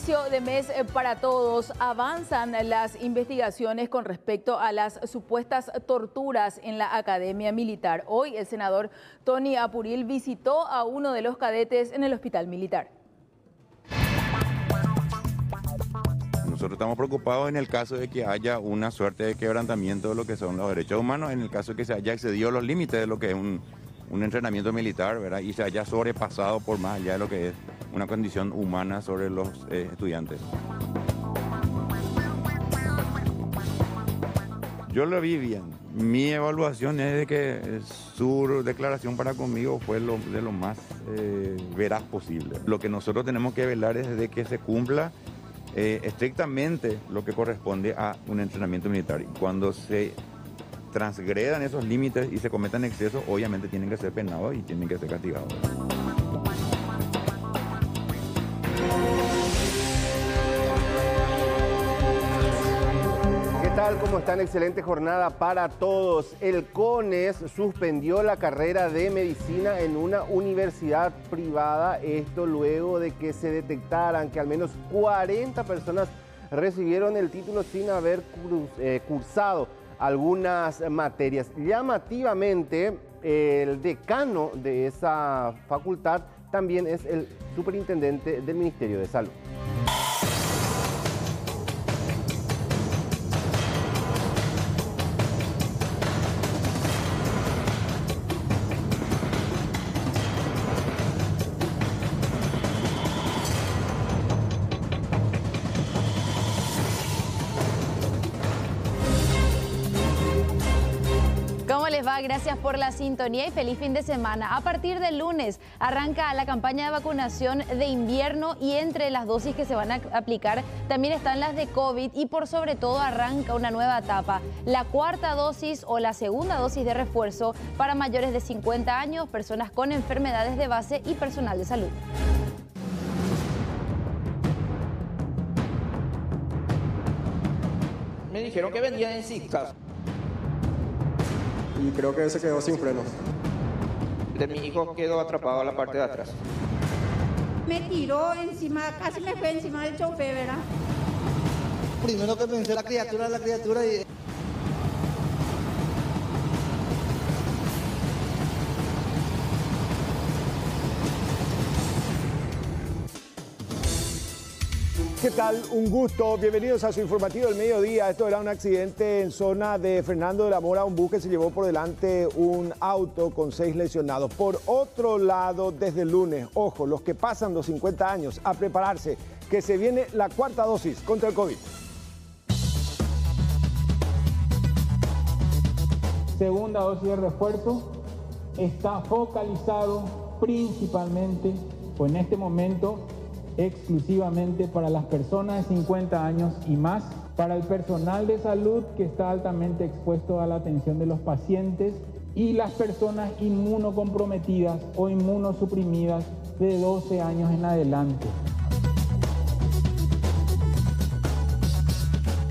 inicio de mes para todos, avanzan las investigaciones con respecto a las supuestas torturas en la Academia Militar. Hoy el senador Tony Apuril visitó a uno de los cadetes en el hospital militar. Nosotros estamos preocupados en el caso de que haya una suerte de quebrantamiento de lo que son los derechos humanos, en el caso de que se haya excedido los límites de lo que es un entrenamiento militar, ¿verdad? Y se haya sobrepasado por más allá de lo que es una condición humana sobre los estudiantes. Yo lo vi bien. Mi evaluación es de que su declaración para conmigo fue de lo más veraz posible. Lo que nosotros tenemos que velar es de que se cumpla estrictamente lo que corresponde a un entrenamiento militar. Y cuando se transgredan esos límites y se cometan excesos, obviamente tienen que ser penados y tienen que ser castigados. ¿Qué tal? ¿Cómo están? Excelente jornada para todos. El CONES suspendió la carrera de medicina en una universidad privada. Esto luego de que se detectaran que al menos 40 personas recibieron el título sin haber cursado algunas materias. Llamativamente, el decano de esa facultad también es el superintendente del Ministerio de Salud. ¿Cómo les va? Gracias por la sintonía y feliz fin de semana. A partir del lunes arranca la campaña de vacunación de invierno y entre las dosis que se van a aplicar también están las de COVID y por sobre todo arranca una nueva etapa, la cuarta dosis o la segunda dosis de refuerzo para mayores de 50 años, personas con enfermedades de base y personal de salud. Me dijeron que vendían en Zika. Y creo que se quedó sin freno. De mi hijo quedó atrapado en la parte de atrás. Me tiró encima, casi me fue encima del chofer, ¿verdad? Primero que pensé la criatura y... ¿Qué tal? Un gusto. Bienvenidos a su informativo del mediodía. Esto era un accidente en zona de Fernando de la Mora. Un bus que se llevó por delante un auto con 6 lesionados. Por otro lado, desde el lunes, ojo, los que pasan los 50 años a prepararse, que se viene la cuarta dosis contra el COVID. Segunda dosis de refuerzo está focalizado principalmente, o en este momento, exclusivamente para las personas de 50 años y más, para el personal de salud que está altamente expuesto a la atención de los pacientes y las personas inmunocomprometidas o inmunosuprimidas de 12 años en adelante.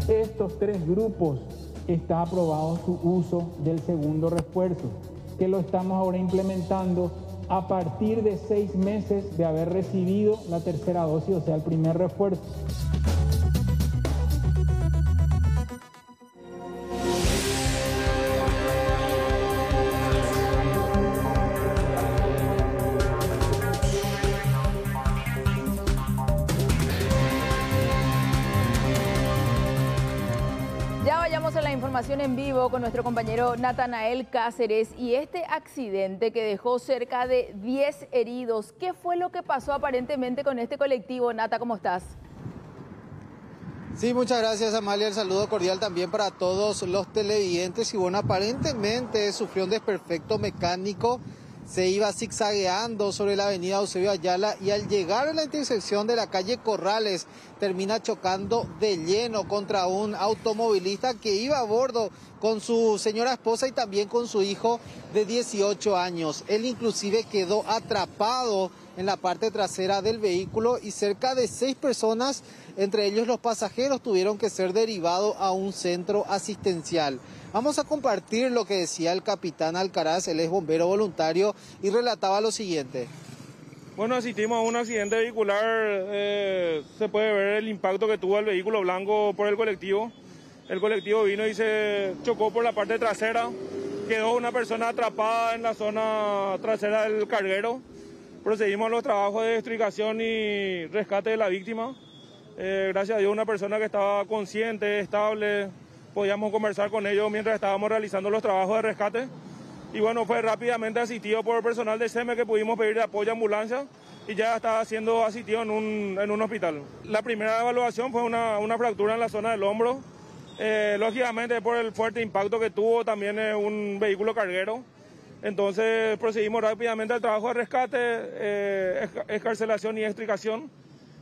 Estos 3 grupos está aprobado su uso del segundo refuerzo, que lo estamos ahora implementando a partir de 6 meses de haber recibido la tercera dosis, o sea, el primer refuerzo. A la información en vivo con nuestro compañero Natanael Cáceres y este accidente que dejó cerca de 10 heridos. ¿Qué fue lo que pasó aparentemente con este colectivo? Nata, ¿cómo estás? Sí, muchas gracias, Amalia. El saludo cordial también para todos los televidentes. Y bueno, aparentemente sufrió un desperfecto mecánico. Se iba zigzagueando sobre la avenida Eusebio Ayala y al llegar a la intersección de la calle Corrales termina chocando de lleno contra un automovilista que iba a bordo con su señora esposa y también con su hijo de 18 años. Él inclusive quedó atrapado en la parte trasera del vehículo y cerca de 6 personas, entre ellos los pasajeros, tuvieron que ser derivados a un centro asistencial. Vamos a compartir lo que decía el capitán Alcaraz, él es bombero voluntario y relataba lo siguiente. Bueno, asistimos a un accidente vehicular, se puede ver el impacto que tuvo el vehículo blanco por el colectivo. El colectivo vino y se chocó por la parte trasera, quedó una persona atrapada en la zona trasera del carguero. Procedimos a los trabajos de extricación y rescate de la víctima. Gracias a Dios, una persona que estaba consciente, estable, podíamos conversar con ellos mientras estábamos realizando los trabajos de rescate. Y bueno, fue rápidamente asistido por el personal de SEME que pudimos pedir apoyo a ambulancia y ya está siendo asistido en un hospital. La primera evaluación fue una fractura en la zona del hombro. Lógicamente por el fuerte impacto que tuvo también un vehículo carguero. Entonces procedimos rápidamente al trabajo de rescate, excarcelación y extricación.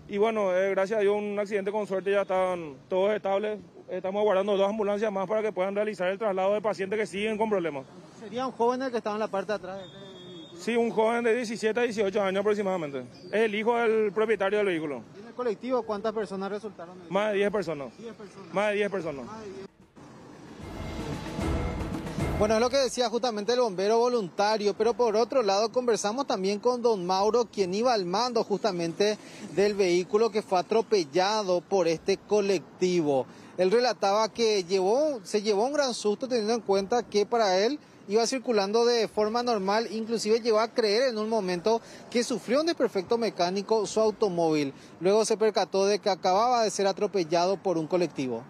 Y bueno, gracias a Dios un accidente con suerte, ya estaban todos estables. Estamos aguardando 2 ambulancias más para que puedan realizar el traslado de pacientes que siguen con problemas. ¿Sería un joven el que estaba en la parte de atrás? Sí, un joven de 17 a 18 años aproximadamente. Es el hijo del propietario del vehículo. ¿Y en el colectivo cuántas personas resultaron? Más de 10 personas. 10 personas. Más de 10 personas. Bueno, es lo que decía justamente el bombero voluntario, pero por otro lado conversamos también con don Mauro, quien iba al mando justamente del vehículo que fue atropellado por este colectivo. Él relataba que se llevó un gran susto teniendo en cuenta que para él iba circulando de forma normal, inclusive llegó a creer en un momento que sufrió un desperfecto mecánico su automóvil. Luego se percató de que acababa de ser atropellado por un colectivo.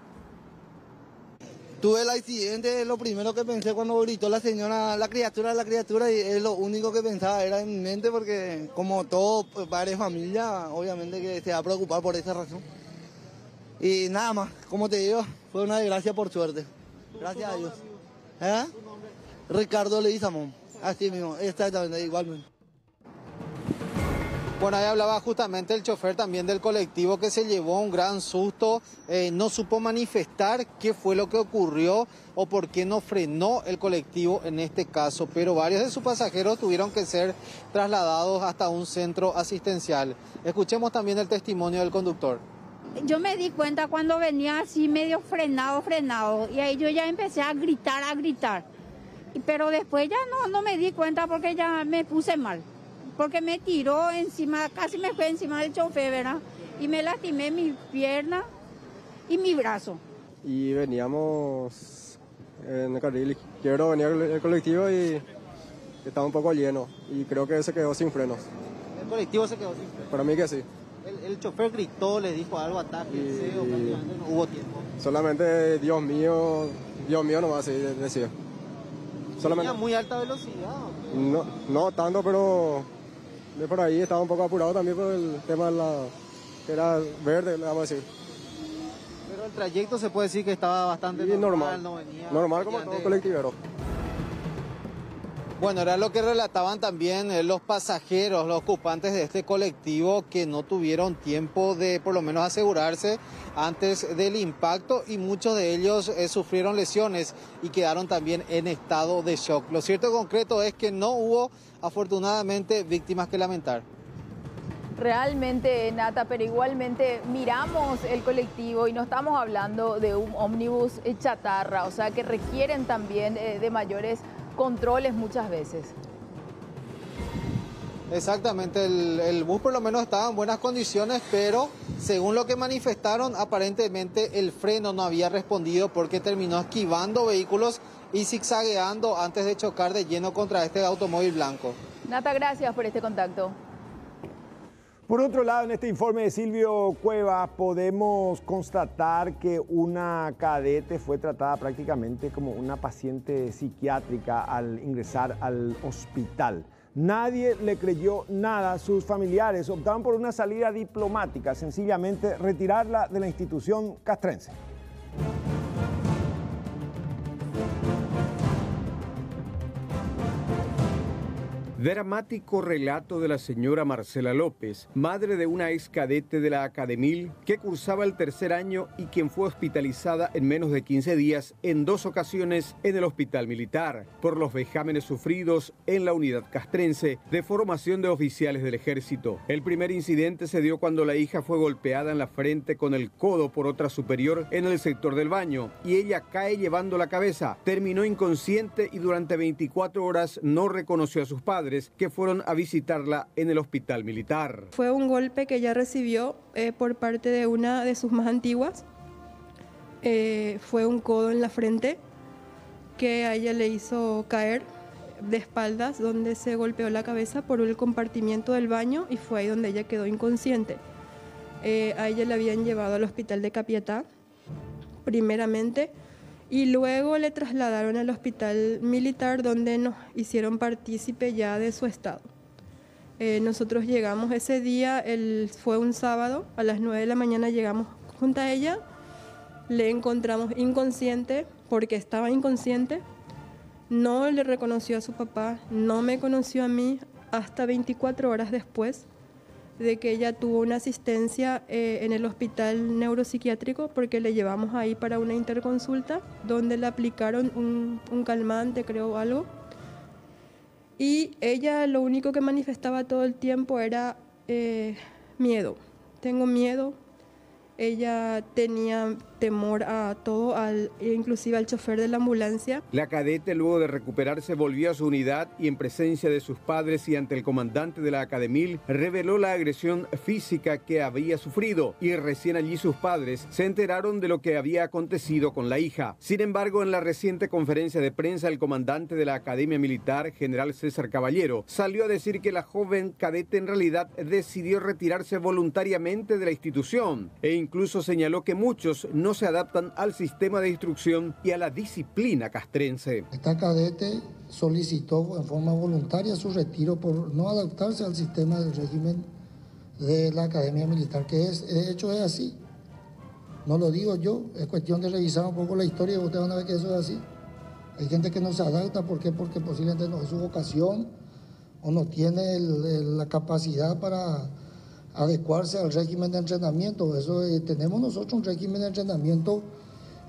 Tuve el accidente, lo primero que pensé cuando gritó la señora, la criatura, y es lo único que pensaba era en mi mente, porque como todo padre de familia, obviamente que se va a preocupar por esa razón. Y nada más, como te digo, fue una desgracia por suerte. Gracias a Dios. ¿Eh? Ricardo Leguizamón, así mismo, exactamente, igualmente. Bueno, ahí hablaba justamente el chofer también del colectivo que se llevó un gran susto, no supo manifestar qué fue lo que ocurrió o por qué no frenó el colectivo en este caso, pero varios de sus pasajeros tuvieron que ser trasladados hasta un centro asistencial. Escuchemos también el testimonio del conductor. Yo me di cuenta cuando venía así medio frenado, y ahí yo ya empecé a gritar. Pero después ya no me di cuenta porque ya me puse mal. Porque me tiró encima, casi me fue encima del chofer, ¿verdad? Y me lastimé mi pierna y mi brazo. Y veníamos en el carril izquierdo, venía el colectivo y estaba un poco lleno. Y creo que se quedó sin frenos. ¿El colectivo se quedó sin frenos? Para mí que sí. El chofer gritó, le dijo algo, ataque, o prácticamente no hubo tiempo. Solamente Dios mío nomás, sí, decía. ¿Tenía muy alta velocidad? No tanto, pero de por ahí estaba un poco apurado también por el tema de que era verde, le vamos a decir. Pero el trayecto se puede decir que estaba bastante normal, no venía. Normal como todo colectivero. Bueno, era lo que relataban también los pasajeros, los ocupantes de este colectivo que no tuvieron tiempo de por lo menos asegurarse antes del impacto y muchos de ellos sufrieron lesiones y quedaron también en estado de shock. Lo cierto y concreto es que no hubo afortunadamente víctimas que lamentar. Realmente, Nata, pero igualmente miramos el colectivo y no estamos hablando de un ómnibus chatarra, o sea que requieren también de mayores controles muchas veces. Exactamente, el bus por lo menos estaba en buenas condiciones, pero según lo que manifestaron, aparentemente el freno no había respondido porque terminó esquivando vehículos y zigzagueando antes de chocar de lleno contra este automóvil blanco. Nata, gracias por este contacto. Por otro lado, en este informe de Silvio Cueva podemos constatar que una cadete fue tratada prácticamente como una paciente psiquiátrica al ingresar al hospital. Nadie le creyó nada, sus familiares optaron por una salida diplomática, sencillamente retirarla de la institución castrense. Dramático relato de la señora Marcela López, madre de una ex cadete de la Academil que cursaba el 3er año y quien fue hospitalizada en menos de 15 días en 2 ocasiones en el hospital militar por los vejámenes sufridos en la unidad castrense de formación de oficiales del ejército. El primer incidente se dio cuando la hija fue golpeada en la frente con el codo por otra superior en el sector del baño y ella cae llevando la cabeza. Terminó inconsciente y durante 24 horas no reconoció a sus padres. padres que fueron a visitarla en el hospital militar. Fue un golpe que ella recibió por parte de una de sus más antiguas. Fue un codo en la frente que a ella le hizo caer de espaldas, donde se golpeó la cabeza por el compartimiento del baño y fue ahí donde ella quedó inconsciente. A ella la habían llevado al hospital de Capiatá, primeramente, y luego le trasladaron al hospital militar, donde nos hicieron partícipe ya de su estado. Nosotros llegamos ese día, fue un sábado, a las 9 de la mañana llegamos junto a ella, le encontramos inconsciente, porque estaba inconsciente, no le reconoció a su papá, no me conoció a mí hasta 24 horas después de que ella tuvo una asistencia en el hospital neuropsiquiátrico, porque le llevamos ahí para una interconsulta donde le aplicaron un calmante, creo, algo. Y ella lo único que manifestaba todo el tiempo era miedo. Tengo miedo. Ella tenía temor a todo, inclusive al chofer de la ambulancia. La cadete, luego de recuperarse, volvió a su unidad y en presencia de sus padres y ante el comandante de la Academil, reveló la agresión física que había sufrido y recién allí sus padres se enteraron de lo que había acontecido con la hija. Sin embargo, en la reciente conferencia de prensa, el comandante de la Academia Militar, general César Caballero, salió a decir que la joven cadete en realidad decidió retirarse voluntariamente de la institución e incluso señaló que muchos no se adaptan al sistema de instrucción y a la disciplina castrense. Esta cadete solicitó en forma voluntaria su retiro por no adaptarse al sistema del régimen de la Academia Militar, que de hecho es así. No lo digo yo, es cuestión de revisar un poco la historia y ustedes van a ver que eso es así. Hay gente que no se adapta, ¿por qué? Porque posiblemente no es su vocación o no tiene la capacidad para adecuarse al régimen de entrenamiento. Eso tenemos nosotros un régimen de entrenamiento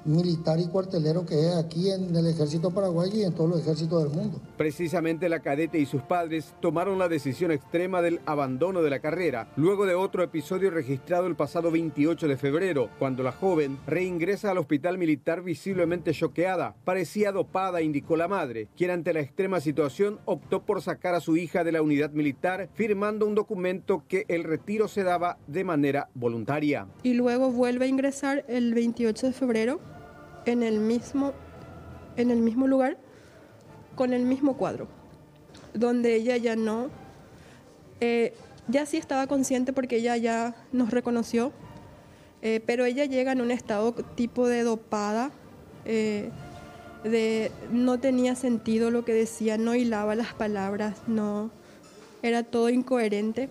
militar y cuartelero que es aquí en el ejército paraguayo y en todos los ejércitos del mundo. Precisamente la cadete y sus padres tomaron la decisión extrema del abandono de la carrera, luego de otro episodio registrado el pasado 28 de febrero, cuando la joven reingresa al hospital militar visiblemente choqueada. Parecía dopada, indicó la madre, quien ante la extrema situación optó por sacar a su hija de la unidad militar, firmando un documento que el retiro se daba de manera voluntaria. Y luego vuelve a ingresar el 28 de febrero en el mismo lugar, con el mismo cuadro, donde ella ya no, ya sí estaba consciente porque ella ya nos reconoció, pero ella llega en un estado tipo de dopada, no tenía sentido lo que decía, no hilaba las palabras, no, era todo incoherente.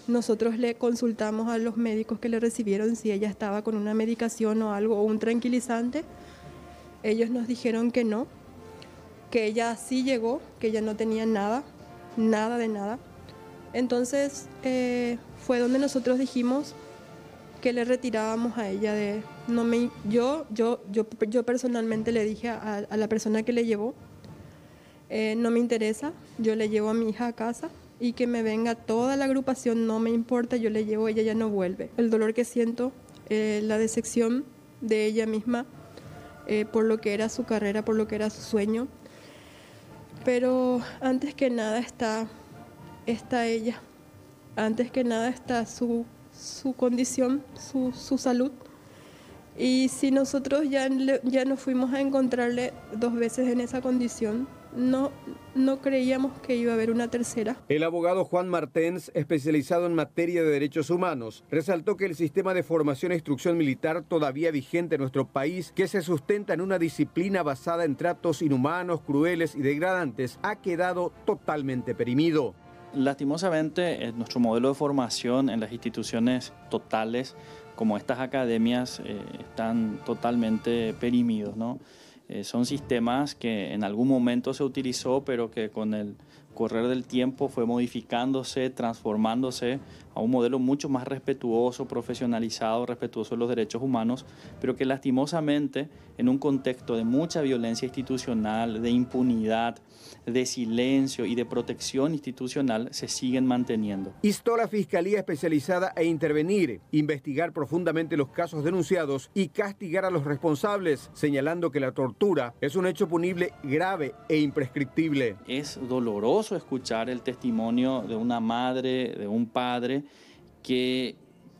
Nosotros le consultamos a los médicos que le recibieron si ella estaba con una medicación o algo, o un tranquilizante. Ellos nos dijeron que no, que ella sí llegó, que ella no tenía nada de nada. Entonces fue donde nosotros dijimos que le retirábamos a ella de... Yo personalmente le dije a la persona que le llevó, no me interesa, yo le llevo a mi hija a casa, y que me venga toda la agrupación, no me importa, yo le llevo, ella ya no vuelve. El dolor que siento, la decepción de ella misma, por lo que era su carrera, por lo que era su sueño. Pero antes que nada está ella, antes que nada está su condición, su salud. Y si nosotros ya nos fuimos a encontrarle 2 veces en esa condición, no creíamos que iba a haber una tercera. El abogado Juan Martens, especializado en materia de derechos humanos, resaltó que el sistema de formación e instrucción militar todavía vigente en nuestro país, que se sustenta en una disciplina basada en tratos inhumanos, crueles y degradantes, ha quedado totalmente perimido. Lastimosamente, nuestro modelo de formación en las instituciones totales, como estas academias, están totalmente perimidos, ¿no? Son sistemas que en algún momento se utilizó, pero que con el correr del tiempo fue modificándose, transformándose a un modelo mucho más respetuoso, profesionalizado, respetuoso de los derechos humanos, pero que lastimosamente en un contexto de mucha violencia institucional, de impunidad, de silencio y de protección institucional se siguen manteniendo. Instó a la Fiscalía Especializada a intervenir, investigar profundamente los casos denunciados y castigar a los responsables, señalando que la tortura es un hecho punible grave e imprescriptible. Es doloroso doloroso escuchar el testimonio de una madre, de un padre que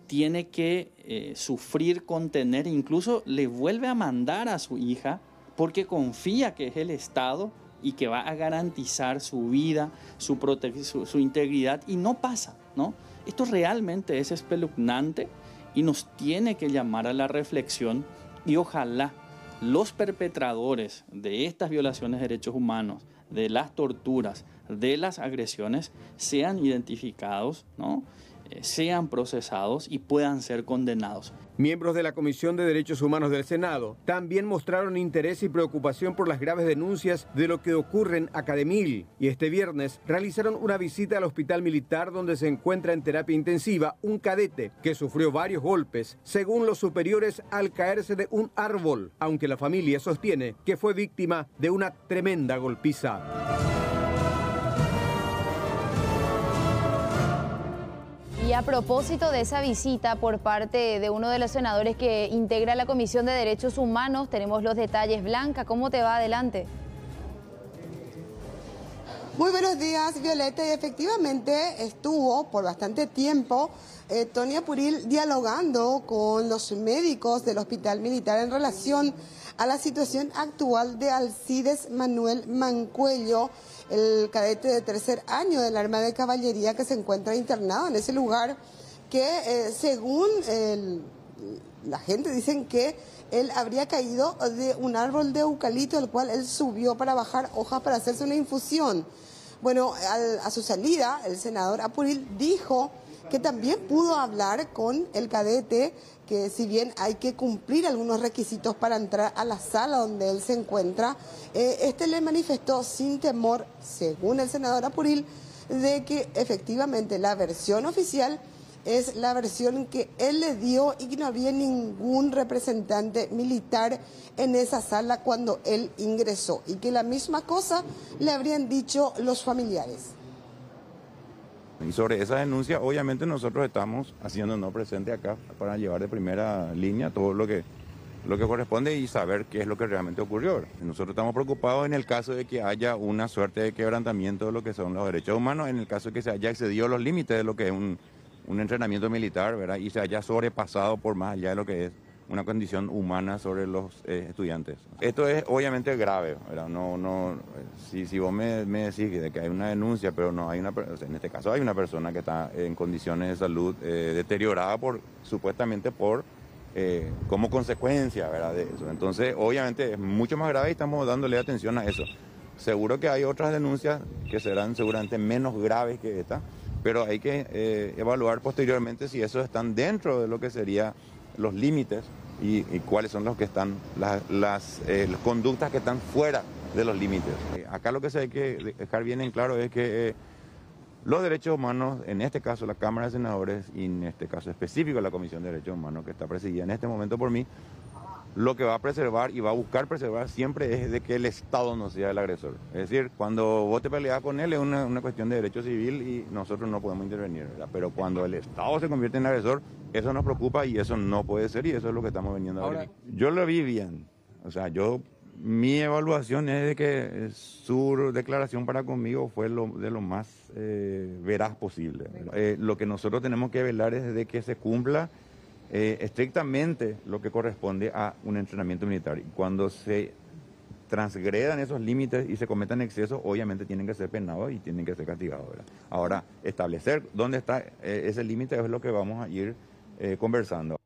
tiene que sufrir, contener, incluso le vuelve a mandar a su hija porque confía que es el Estado y que va a garantizar su vida, su integridad, y no pasa, ¿no? Esto realmente es espeluznante y nos tiene que llamar a la reflexión, y ojalá los perpetradores de estas violaciones de derechos humanos, de las torturas, de las agresiones, sean identificados, ¿no? Sean procesados y puedan ser condenados. Miembros de la Comisión de Derechos Humanos del Senado también mostraron interés y preocupación por las graves denuncias de lo que ocurre en Academil, y este viernes realizaron una visita al hospital militar donde se encuentra en terapia intensiva un cadete que sufrió varios golpes, según los superiores, al caerse de un árbol, aunque la familia sostiene que fue víctima de una tremenda golpiza. Y a propósito de esa visita por parte de uno de los senadores que integra la Comisión de Derechos Humanos, tenemos los detalles. Blanca, ¿cómo te va? Adelante. Muy buenos días, Violeta. Y efectivamente estuvo por bastante tiempo Tony Apuril dialogando con los médicos del Hospital Militar en relación a la situación actual de Alcides Manuel Mancuello, el cadete de tercer año de la Armada de Caballería que se encuentra internado en ese lugar, que según la gente dicen que él habría caído de un árbol de eucalipto, el cual él subió para bajar hojas para hacerse una infusión. Bueno, a su salida, el senador Apuril dijo que también pudo hablar con el cadete, que si bien hay que cumplir algunos requisitos para entrar a la sala donde él se encuentra, este le manifestó sin temor, según el senador Apuril, de que efectivamente la versión oficial es la versión que él le dio y que no había ningún representante militar en esa sala cuando él ingresó, y que la misma cosa le habrían dicho los familiares. Y sobre esa denuncia, obviamente nosotros estamos haciéndonos presente acá para llevar de primera línea todo lo que corresponde y saber qué es lo que realmente ocurrió. Nosotros estamos preocupados en el caso de que haya una suerte de quebrantamiento de lo que son los derechos humanos, en el caso de que se haya excedido los límites de lo que es un entrenamiento militar, ¿verdad? Y se haya sobrepasado por más allá de lo que es una condición humana sobre los estudiantes. Esto es obviamente grave, ¿verdad? Si vos me decís de que hay una denuncia, pero no hay en este caso hay una persona que está en condiciones de salud deteriorada supuestamente como consecuencia, ¿verdad? De eso. Entonces, obviamente es mucho más grave y estamos dándole atención a eso. Seguro que hay otras denuncias que serán seguramente menos graves que esta, pero hay que evaluar posteriormente si esos están dentro de lo que serían los límites y cuáles son los que están las conductas que están fuera de los límites. Acá lo que se hay que dejar bien en claro es que los derechos humanos, en este caso la Cámara de Senadores y en este caso específico la Comisión de Derechos Humanos que está presidida en este momento por mí, lo que va a preservar y va a buscar preservar siempre es de que el Estado no sea el agresor. Es decir, cuando vos te peleas con él es una cuestión de derecho civil y nosotros no podemos intervenir, ¿verdad? Pero cuando el Estado se convierte en agresor, eso nos preocupa y eso no puede ser, y eso es lo que estamos veniendo a ver. Yo lo vi bien, o sea, mi evaluación es de que su declaración para conmigo fue de lo más veraz posible. Lo que nosotros tenemos que velar es de que se cumpla estrictamente lo que corresponde a un entrenamiento militar. Y cuando se transgredan esos límites y se cometan excesos, obviamente tienen que ser penados y tienen que ser castigados, ¿verdad? Ahora, establecer dónde está ese límite es lo que vamos a ir conversando.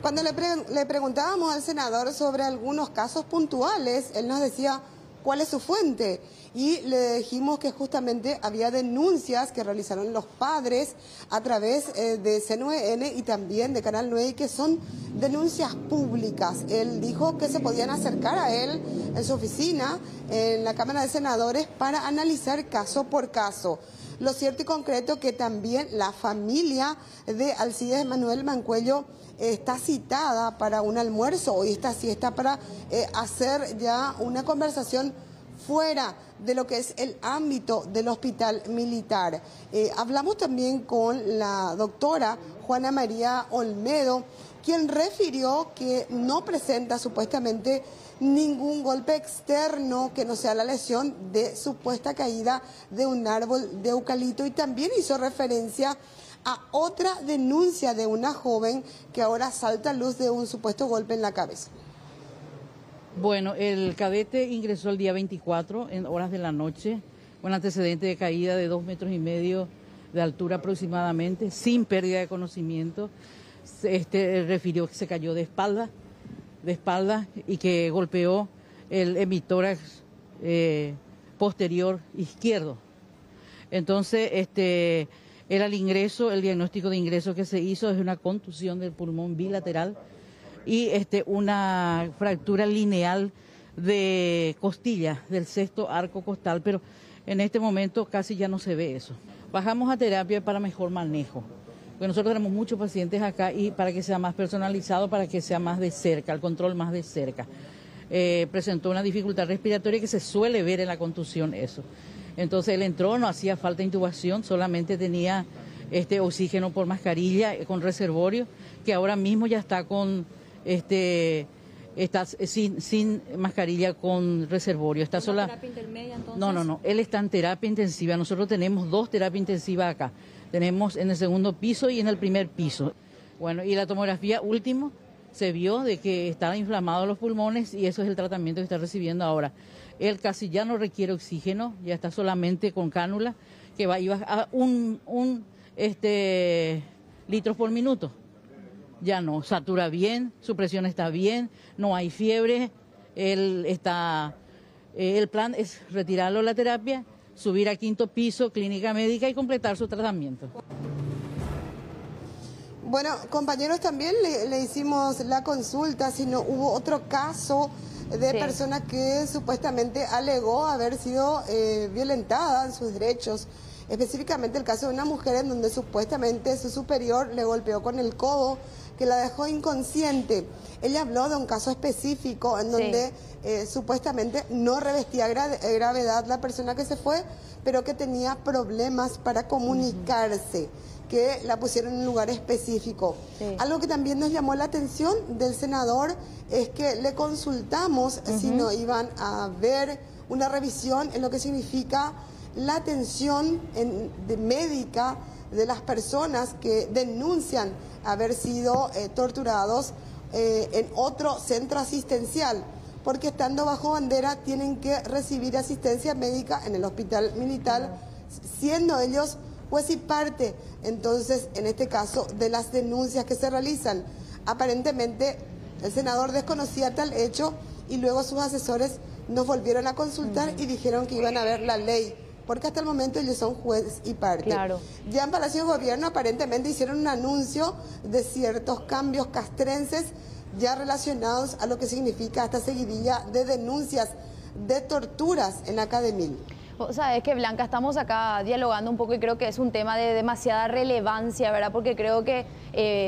Cuando le preguntábamos al senador sobre algunos casos puntuales, él nos decía cuál es su fuente, y le dijimos que justamente había denuncias que realizaron los padres a través de C9N y también de Canal 9, y que son denuncias públicas. Él dijo que se podían acercar a él en su oficina, en la Cámara de Senadores, para analizar caso por caso. Lo cierto y concreto que también la familia de Alcides Manuel Mancuello está citada para un almuerzo hoy, esta siesta, para hacer ya una conversación fuera de lo que es el ámbito del hospital militar. Hablamos también con la doctora Juana María Olmedo, quien refirió que no presenta supuestamente ningún golpe externo que no sea la lesión de supuesta caída de un árbol de eucalipto, y también hizo referencia a otra denuncia de una joven que ahora salta a luz de un supuesto golpe en la cabeza. Bueno, el cadete ingresó el día 24 en horas de la noche con antecedente de caída de 2,5 metros de altura aproximadamente, sin pérdida de conocimiento. Refirió que se cayó de espalda y que golpeó el hemitórax posterior izquierdo. Entonces, era el ingreso, el diagnóstico de ingreso que se hizo es una contusión del pulmón bilateral y una fractura lineal de costilla del sexto arco costal, pero en este momento casi ya no se ve eso. Bajamos a terapia para mejor manejo, porque nosotros tenemos muchos pacientes acá y para que sea más personalizado, para que sea más de cerca, el control más de cerca. Presentó una dificultad respiratoria que se suele ver en la contusión eso. Entonces él entró, no hacía falta intubación, solamente tenía oxígeno por mascarilla con reservorio, que ahora mismo ya está con está sin mascarilla con reservorio. Está sola. ¿Terapia intermedia entonces? No, él está en terapia intensiva. Nosotros tenemos 2 terapias intensivas acá. Tenemos en el segundo piso y en el primer piso. Bueno, y la tomografía último se vio de que estaban inflamados los pulmones y eso es el tratamiento que está recibiendo ahora. Él casi ya no requiere oxígeno, ya está solamente con cánula, que iba a litros por minuto. Ya no, satura bien, su presión está bien, no hay fiebre. El plan es retirarlo de la terapia, subir a 5º piso, clínica médica y completar su tratamiento. Bueno, compañeros, también le hicimos la consulta si no hubo otro caso de persona que supuestamente alegó haber sido violentada en sus derechos. Específicamente el caso de una mujer en donde supuestamente su superior le golpeó con el codo, que la dejó inconsciente. Ella habló de un caso específico en donde supuestamente no revestía gravedad la persona que se fue, pero que tenía problemas para comunicarse, que la pusieron en un lugar específico. Algo que también nos llamó la atención del senador es que le consultamos si no iban a ver una revisión en lo que significa la atención médica de las personas que denuncian haber sido torturados en otro centro asistencial, porque estando bajo bandera tienen que recibir asistencia médica en el hospital militar, siendo ellos juez y parte, entonces, en este caso, de las denuncias que se realizan. Aparentemente, el senador desconocía tal hecho y luego sus asesores nos volvieron a consultar y dijeron que iban a ver la ley, porque hasta el momento ellos son juez y parte. Claro. Ya en Palacio de Gobierno aparentemente hicieron un anuncio de ciertos cambios castrenses ya relacionados a lo que significa esta seguidilla de denuncias de torturas en Academil. Sabes que, Blanca, estamos acá dialogando un poco y creo que es un tema de demasiada relevancia, ¿verdad? Porque creo que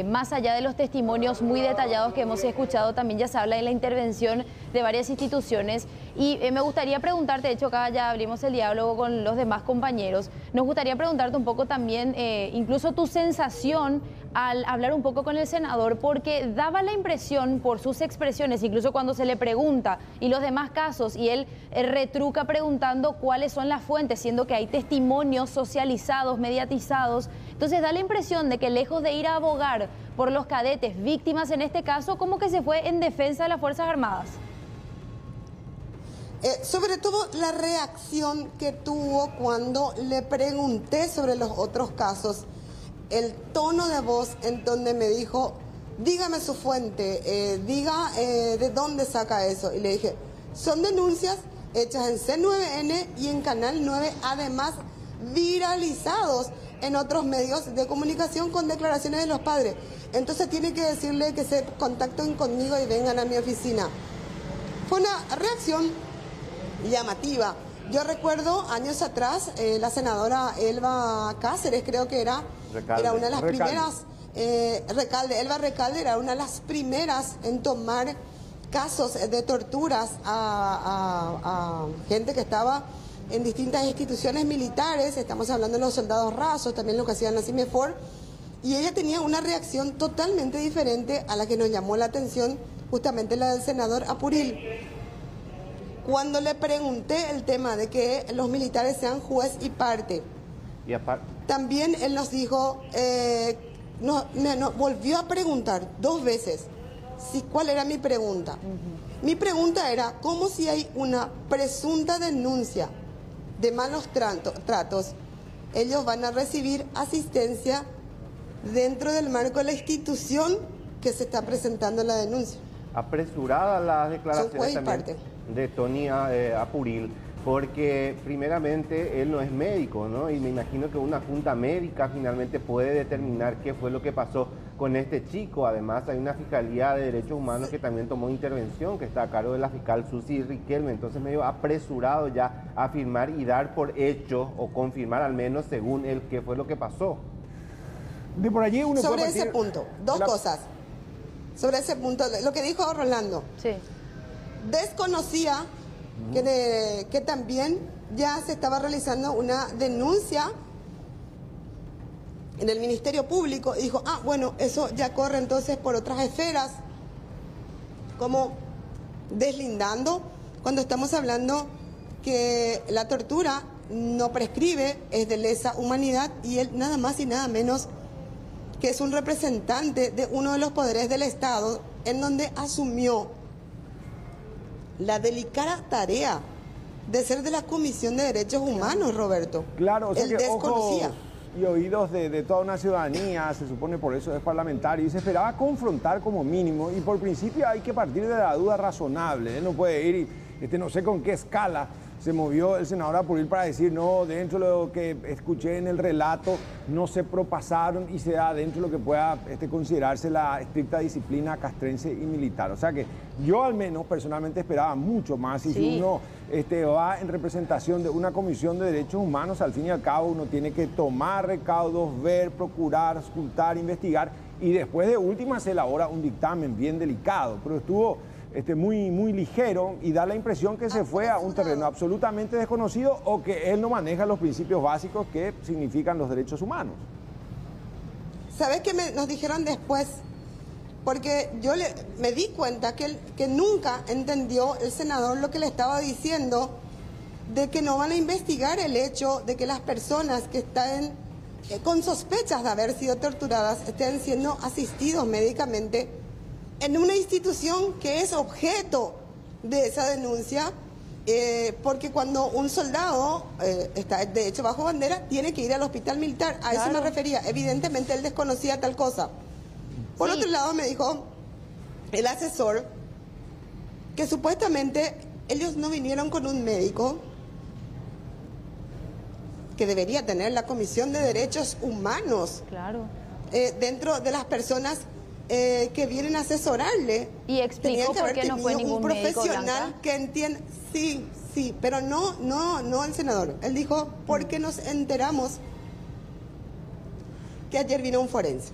más allá de los testimonios muy detallados que hemos escuchado, también ya se habla de la intervención de varias instituciones. Y me gustaría preguntarte, de hecho acá ya abrimos el diálogo con los demás compañeros, nos gustaría preguntarte un poco también, incluso tu sensación al hablar un poco con el senador, porque daba la impresión por sus expresiones, incluso cuando se le pregunta y los demás casos, y él retruca preguntando cuáles son las fuentes, siendo que hay testimonios socializados, mediatizados. Entonces da la impresión de que lejos de ir a abogar por los cadetes víctimas en este caso, como que se fue en defensa de las Fuerzas Armadas. Sobre todo la reacción que tuvo cuando le pregunté sobre los otros casos, el tono de voz en donde me dijo, dígame su fuente, diga de dónde saca eso. Y le dije, son denuncias hechas en C9N y en Canal 9, además viralizados en otros medios de comunicación con declaraciones de los padres. Entonces tiene que decirle que se contacten conmigo y vengan a mi oficina. Fue una reacción llamativa. Yo recuerdo años atrás, la senadora Elba Cáceres, creo que era una de las primeras, Elba Recalde era una de las primeras en tomar casos de torturas a gente que estaba en distintas instituciones militares. Estamos hablando de los soldados rasos, también lo que hacían la CIMEFOR, Y ella tenía una reacción totalmente diferente a la que nos llamó la atención, justamente la del senador Apuril. Cuando le pregunté el tema de que los militares sean juez y parte, también él nos dijo, volvió a preguntar 2 veces cuál era mi pregunta. Mi pregunta era, ¿cómo si hay una presunta denuncia de malos tratos, ellos van a recibir asistencia dentro del marco de la institución que se está presentando la denuncia? Apresuradas las declaraciones también de Tony Apuril, porque primeramente él no es médico, ¿no? Y me imagino que una junta médica finalmente puede determinar qué fue lo que pasó con este chico. Además, hay una Fiscalía de Derechos Humanos que también tomó intervención, que está a cargo de la fiscal Susi Riquelme. Entonces medio apresurado ya a afirmar y dar por hecho, o confirmar al menos según él, qué fue lo que pasó. De por allí uno sobre ese punto, dos cosas. Sobre ese punto, lo que dijo Rolando. Sí. Desconocía que también ya se estaba realizando una denuncia en el Ministerio Público. Y dijo, bueno, eso ya corre entonces por otras esferas, como deslindando cuando estamos hablando que la tortura no prescribe, es de lesa humanidad, y él nada más y nada menos que es un representante de uno de los poderes del Estado, en donde asumió la delicada tarea de ser de la Comisión de Derechos Humanos, Roberto. Claro, o sea, él que desconocía. Ojos y oídos de toda una ciudadanía, se supone por eso es parlamentario, y se esperaba confrontar como mínimo, y por principio hay que partir de la duda razonable. Él no puede ir y no sé con qué escala se movió el senador Apuril para decir, no, dentro de lo que escuché en el relato, no se propasaron y se da dentro de lo que pueda considerarse la estricta disciplina castrense y militar. O sea que yo al menos personalmente esperaba mucho más, y si uno va en representación de una comisión de derechos humanos, al fin y al cabo uno tiene que tomar recaudos, ver, procurar, auscultar, investigar, y después de última se elabora un dictamen bien delicado, pero estuvo muy ligero, y da la impresión que se fue a un terreno absolutamente desconocido, o que él no maneja los principios básicos que significan los derechos humanos. ¿Sabes qué nos dijeron después? Porque yo me di cuenta que nunca entendió el senador lo que le estaba diciendo, de que no van a investigar el hecho de que las personas que están con sospechas de haber sido torturadas estén siendo asistidos médicamente en una institución que es objeto de esa denuncia, porque cuando un soldado está de hecho bajo bandera, tiene que ir al hospital militar. A eso me refería. Evidentemente él desconocía tal cosa. Por otro lado, me dijo el asesor que supuestamente ellos no vinieron con un médico que debería tener la Comisión de Derechos Humanos. Claro. Dentro de las personas que vienen a asesorarle. Y explicó por qué no fue ningún un profesional médico, que entienda. Sí, pero no el senador. Él dijo, ¿por qué nos enteramos que ayer vino un forense?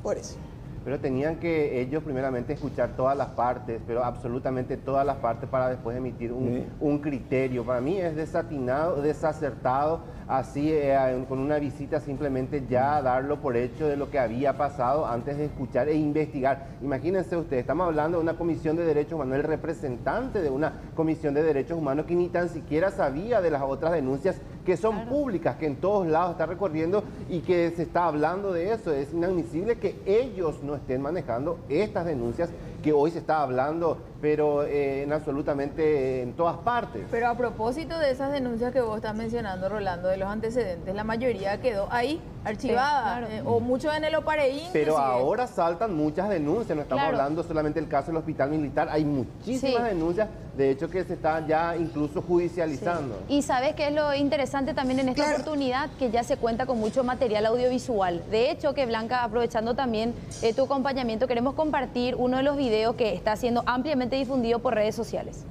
Por eso. Pero tenían que ellos primeramente escuchar todas las partes, pero absolutamente todas las partes, para después emitir un criterio. Para mí es desatinado, desacertado, así con una visita simplemente ya darlo por hecho de lo que había pasado antes de escuchar e investigar. Imagínense ustedes, estamos hablando de una comisión de derechos humanos, el representante de una comisión de derechos humanos que ni tan siquiera sabía de las otras denuncias que son públicas, que en todos lados está recorriendo, y que se está hablando de eso. Es inadmisible que ellos no estén manejando estas denuncias que hoy se está hablando, pero absolutamente en todas partes. Pero a propósito de esas denuncias que vos estás mencionando, Rolando, de los antecedentes, la mayoría quedó ahí, archivada, o mucho en el Opareín. Pero ahora saltan muchas denuncias, no estamos hablando solamente del caso del hospital militar, hay muchísimas denuncias, de hecho, que se están ya incluso judicializando. Y ¿sabes qué es lo interesante también en esta oportunidad? Que ya se cuenta con mucho material audiovisual. De hecho, que Blanca, aprovechando también tu acompañamiento, queremos compartir uno de los videos que está siendo ampliamente difundido por redes sociales.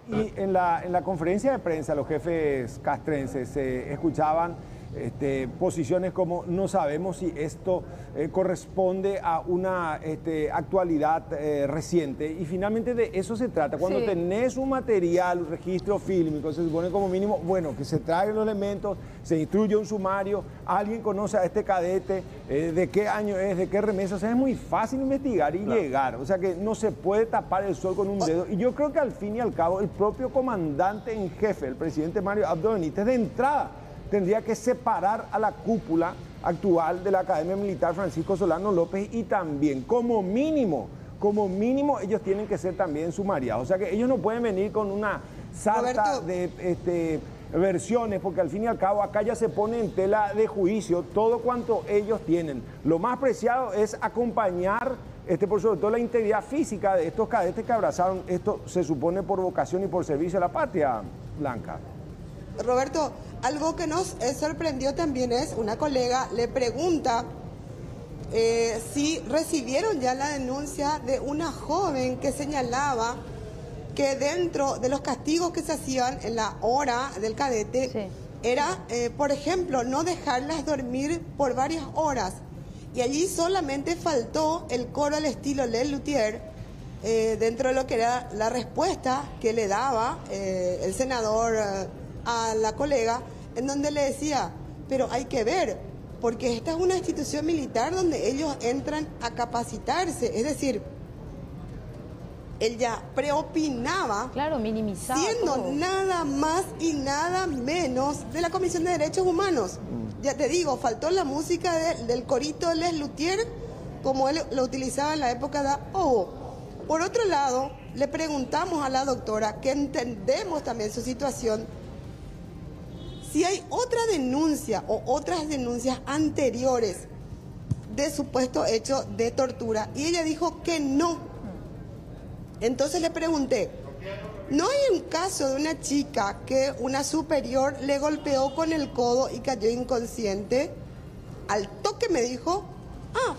Y en la conferencia de prensa los jefes castrenses escuchaban posiciones como no sabemos si esto corresponde a una actualidad reciente, y finalmente de eso se trata. Cuando Sí. tenés un material, un registro fílmico, se supone como mínimo, bueno, que se traigan los elementos, se instruye un sumario, alguien conoce a este cadete, de qué año es, de qué remesa, o sea, es muy fácil investigar y llegar, o sea que no se puede tapar el sol con un dedo, y yo creo que al fin y al cabo el propio comandante en jefe, el presidente Mario Abdo Benítez, de entrada tendría que separar a la cúpula actual de la Academia Militar Francisco Solano López, y también, como mínimo, ellos tienen que ser también sumariados. O sea que ellos no pueden venir con una sarta de versiones, porque al fin y al cabo acá ya se pone en tela de juicio todo cuanto ellos tienen. Lo más preciado es acompañar, por sobre todo la integridad física de estos cadetes que abrazaron esto, se supone por vocación y por servicio a la patria, Blanca. Roberto, algo que nos sorprendió también es, una colega le pregunta si recibieron ya la denuncia de una joven que señalaba que dentro de los castigos que se hacían en la hora del cadete era, por ejemplo, no dejarlas dormir por varias horas. Y allí solamente faltó el coro al estilo Les Luthiers, dentro de lo que era la respuesta que le daba el senador a la colega, en donde le decía, pero hay que ver, porque esta es una institución militar donde ellos entran a capacitarse, es decir, él ya preopinaba, claro, minimizaba siendo todo. nada más y nada menos de la Comisión de Derechos Humanos. Ya te digo, faltó la música del corito de Les Luthiers, como él lo utilizaba en la época de Ojo. Por otro lado, le preguntamos a la doctora, que entendemos también su situación, si hay otra denuncia o otras denuncias anteriores de supuesto hecho de tortura, y ella dijo que no. Entonces le pregunté, ¿no hay un caso de una chica que una superior le golpeó con el codo y cayó inconsciente? Al toque me dijo,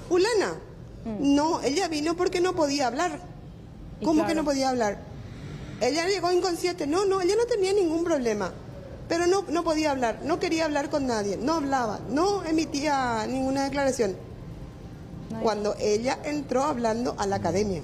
fulana. No, ella vino porque no podía hablar. ¿Cómo que no podía hablar? Ella llegó inconsciente. No, ella no tenía ningún problema. Pero no podía hablar, no quería hablar con nadie, no hablaba, no emitía ninguna declaración. Cuando ella entró hablando a la academia.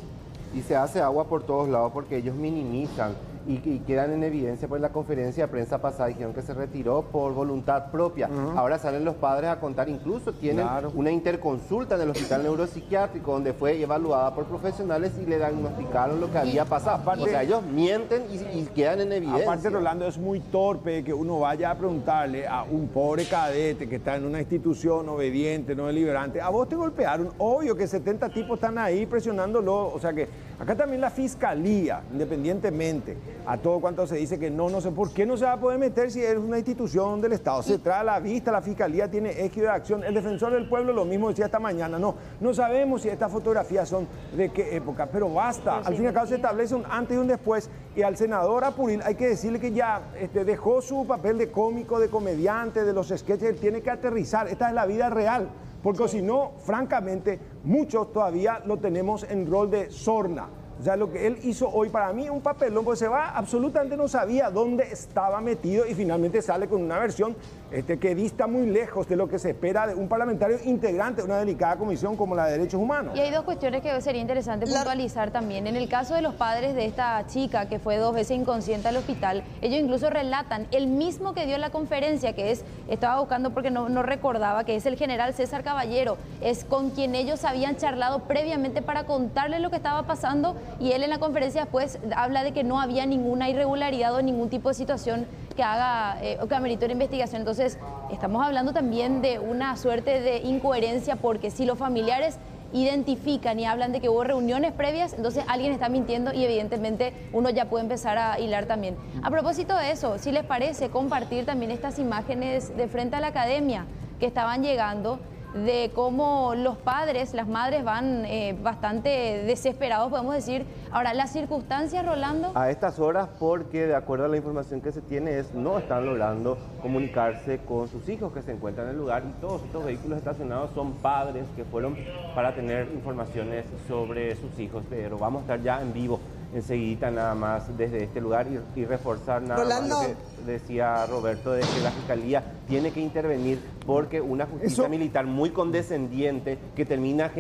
Y se hace agua por todos lados porque ellos minimizan y quedan en evidencia. Por la conferencia de prensa pasada dijeron que se retiró por voluntad propia. Ahora salen los padres a contar, incluso tienen una interconsulta en el hospital neuropsiquiátrico donde fue evaluada por profesionales y le diagnosticaron lo que había pasado. Aparte, o sea, ellos mienten y quedan en evidencia. Aparte, Rolando, es muy torpe que uno vaya a preguntarle a un pobre cadete que está en una institución obediente, no deliberante, a vos te golpearon. Obvio que 70 tipos están ahí presionándolo. O sea que acá también la fiscalía, independientemente a todo cuanto se dice que no sé por qué no se va a poder meter si es una institución del Estado. Se trae a la vista, la fiscalía tiene eje de acción. El defensor del pueblo lo mismo decía esta mañana. No sabemos si estas fotografías son de qué época, pero basta. Al fin y al cabo se establece un antes y un después. Y al senador Apuril hay que decirle que ya dejó su papel de cómico, de comediante, de los sketches. Él tiene que aterrizar. Esta es la vida real. Porque si no, francamente, muchos todavía lo tenemos en rol de sorna. O sea, lo que él hizo hoy para mí es un papelón, pues se va, absolutamente no sabía dónde estaba metido y finalmente sale con una versión que dista muy lejos de lo que se espera de un parlamentario integrante de una delicada comisión como la de Derechos Humanos. Y hay dos cuestiones que sería interesante puntualizar también. En el caso de los padres de esta chica que fue 2 veces inconsciente al hospital, ellos incluso relatan, el mismo que dio la conferencia, que es, estaba buscando porque no recordaba, que es el general César Caballero, es con quien ellos habían charlado previamente para contarle lo que estaba pasando, y él en la conferencia después habla de que no había ninguna irregularidad o ningún tipo de situación que haga o que amerite una investigación. Entonces, estamos hablando también de una suerte de incoherencia, porque si los familiares identifican y hablan de que hubo reuniones previas, entonces alguien está mintiendo y evidentemente uno ya puede empezar a hilar también. A propósito de eso, si les parece compartir también estas imágenes de frente a la academia que estaban llegando, de cómo los padres, las madres van bastante desesperados, podemos decir. Ahora, las circunstancias, Rolando. A estas horas, porque de acuerdo a la información que se tiene, no están logrando comunicarse con sus hijos que se encuentran en el lugar, y todos estos vehículos estacionados son padres que fueron para tener informaciones sobre sus hijos. Pero vamos a estar ya en vivo enseguida nada más desde este lugar y reforzar nada Rolando. más lo que decía Roberto, de que la Fiscalía tiene que intervenir porque una justicia militar muy condescendiente que termina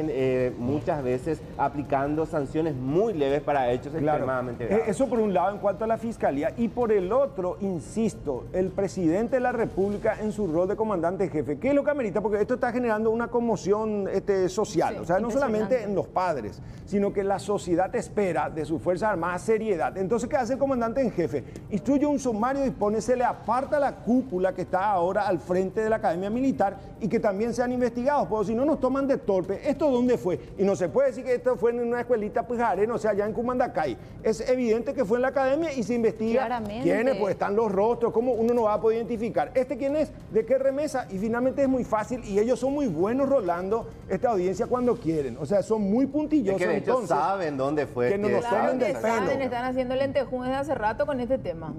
muchas veces aplicando sanciones muy leves para hechos extremadamente graves. Eso por un lado en cuanto a la Fiscalía, y por el otro, insisto, el presidente de la República en su rol de comandante jefe, ¿qué es lo que amerita? Porque esto está generando una conmoción social, o sea, no solamente en los padres, sino que la sociedad espera de sus Fuerzas Armadas seriedad. Entonces, ¿qué hace el comandante en jefe? Instruye un sumario y se le aparta la cúpula que está ahora al frente de la Academia Militar y que también sean investigados, porque si no nos toman de torpe. ¿Esto dónde fue? Y no se puede decir que esto fue en una escuelita Pujarén, o sea, allá en Cumandacay. Es evidente que fue en la Academia y se investiga quiénes, pues están los rostros, cómo uno no va a poder identificar. ¿Quién es? ¿De qué remesa? Y finalmente es muy fácil y ellos son muy buenos rolando esta audiencia cuando quieren. O sea, son muy puntillosos. Es que de hecho saben dónde fue. Que no nos tomen del pelo. Están haciendo lentejunes desde hace rato con este tema.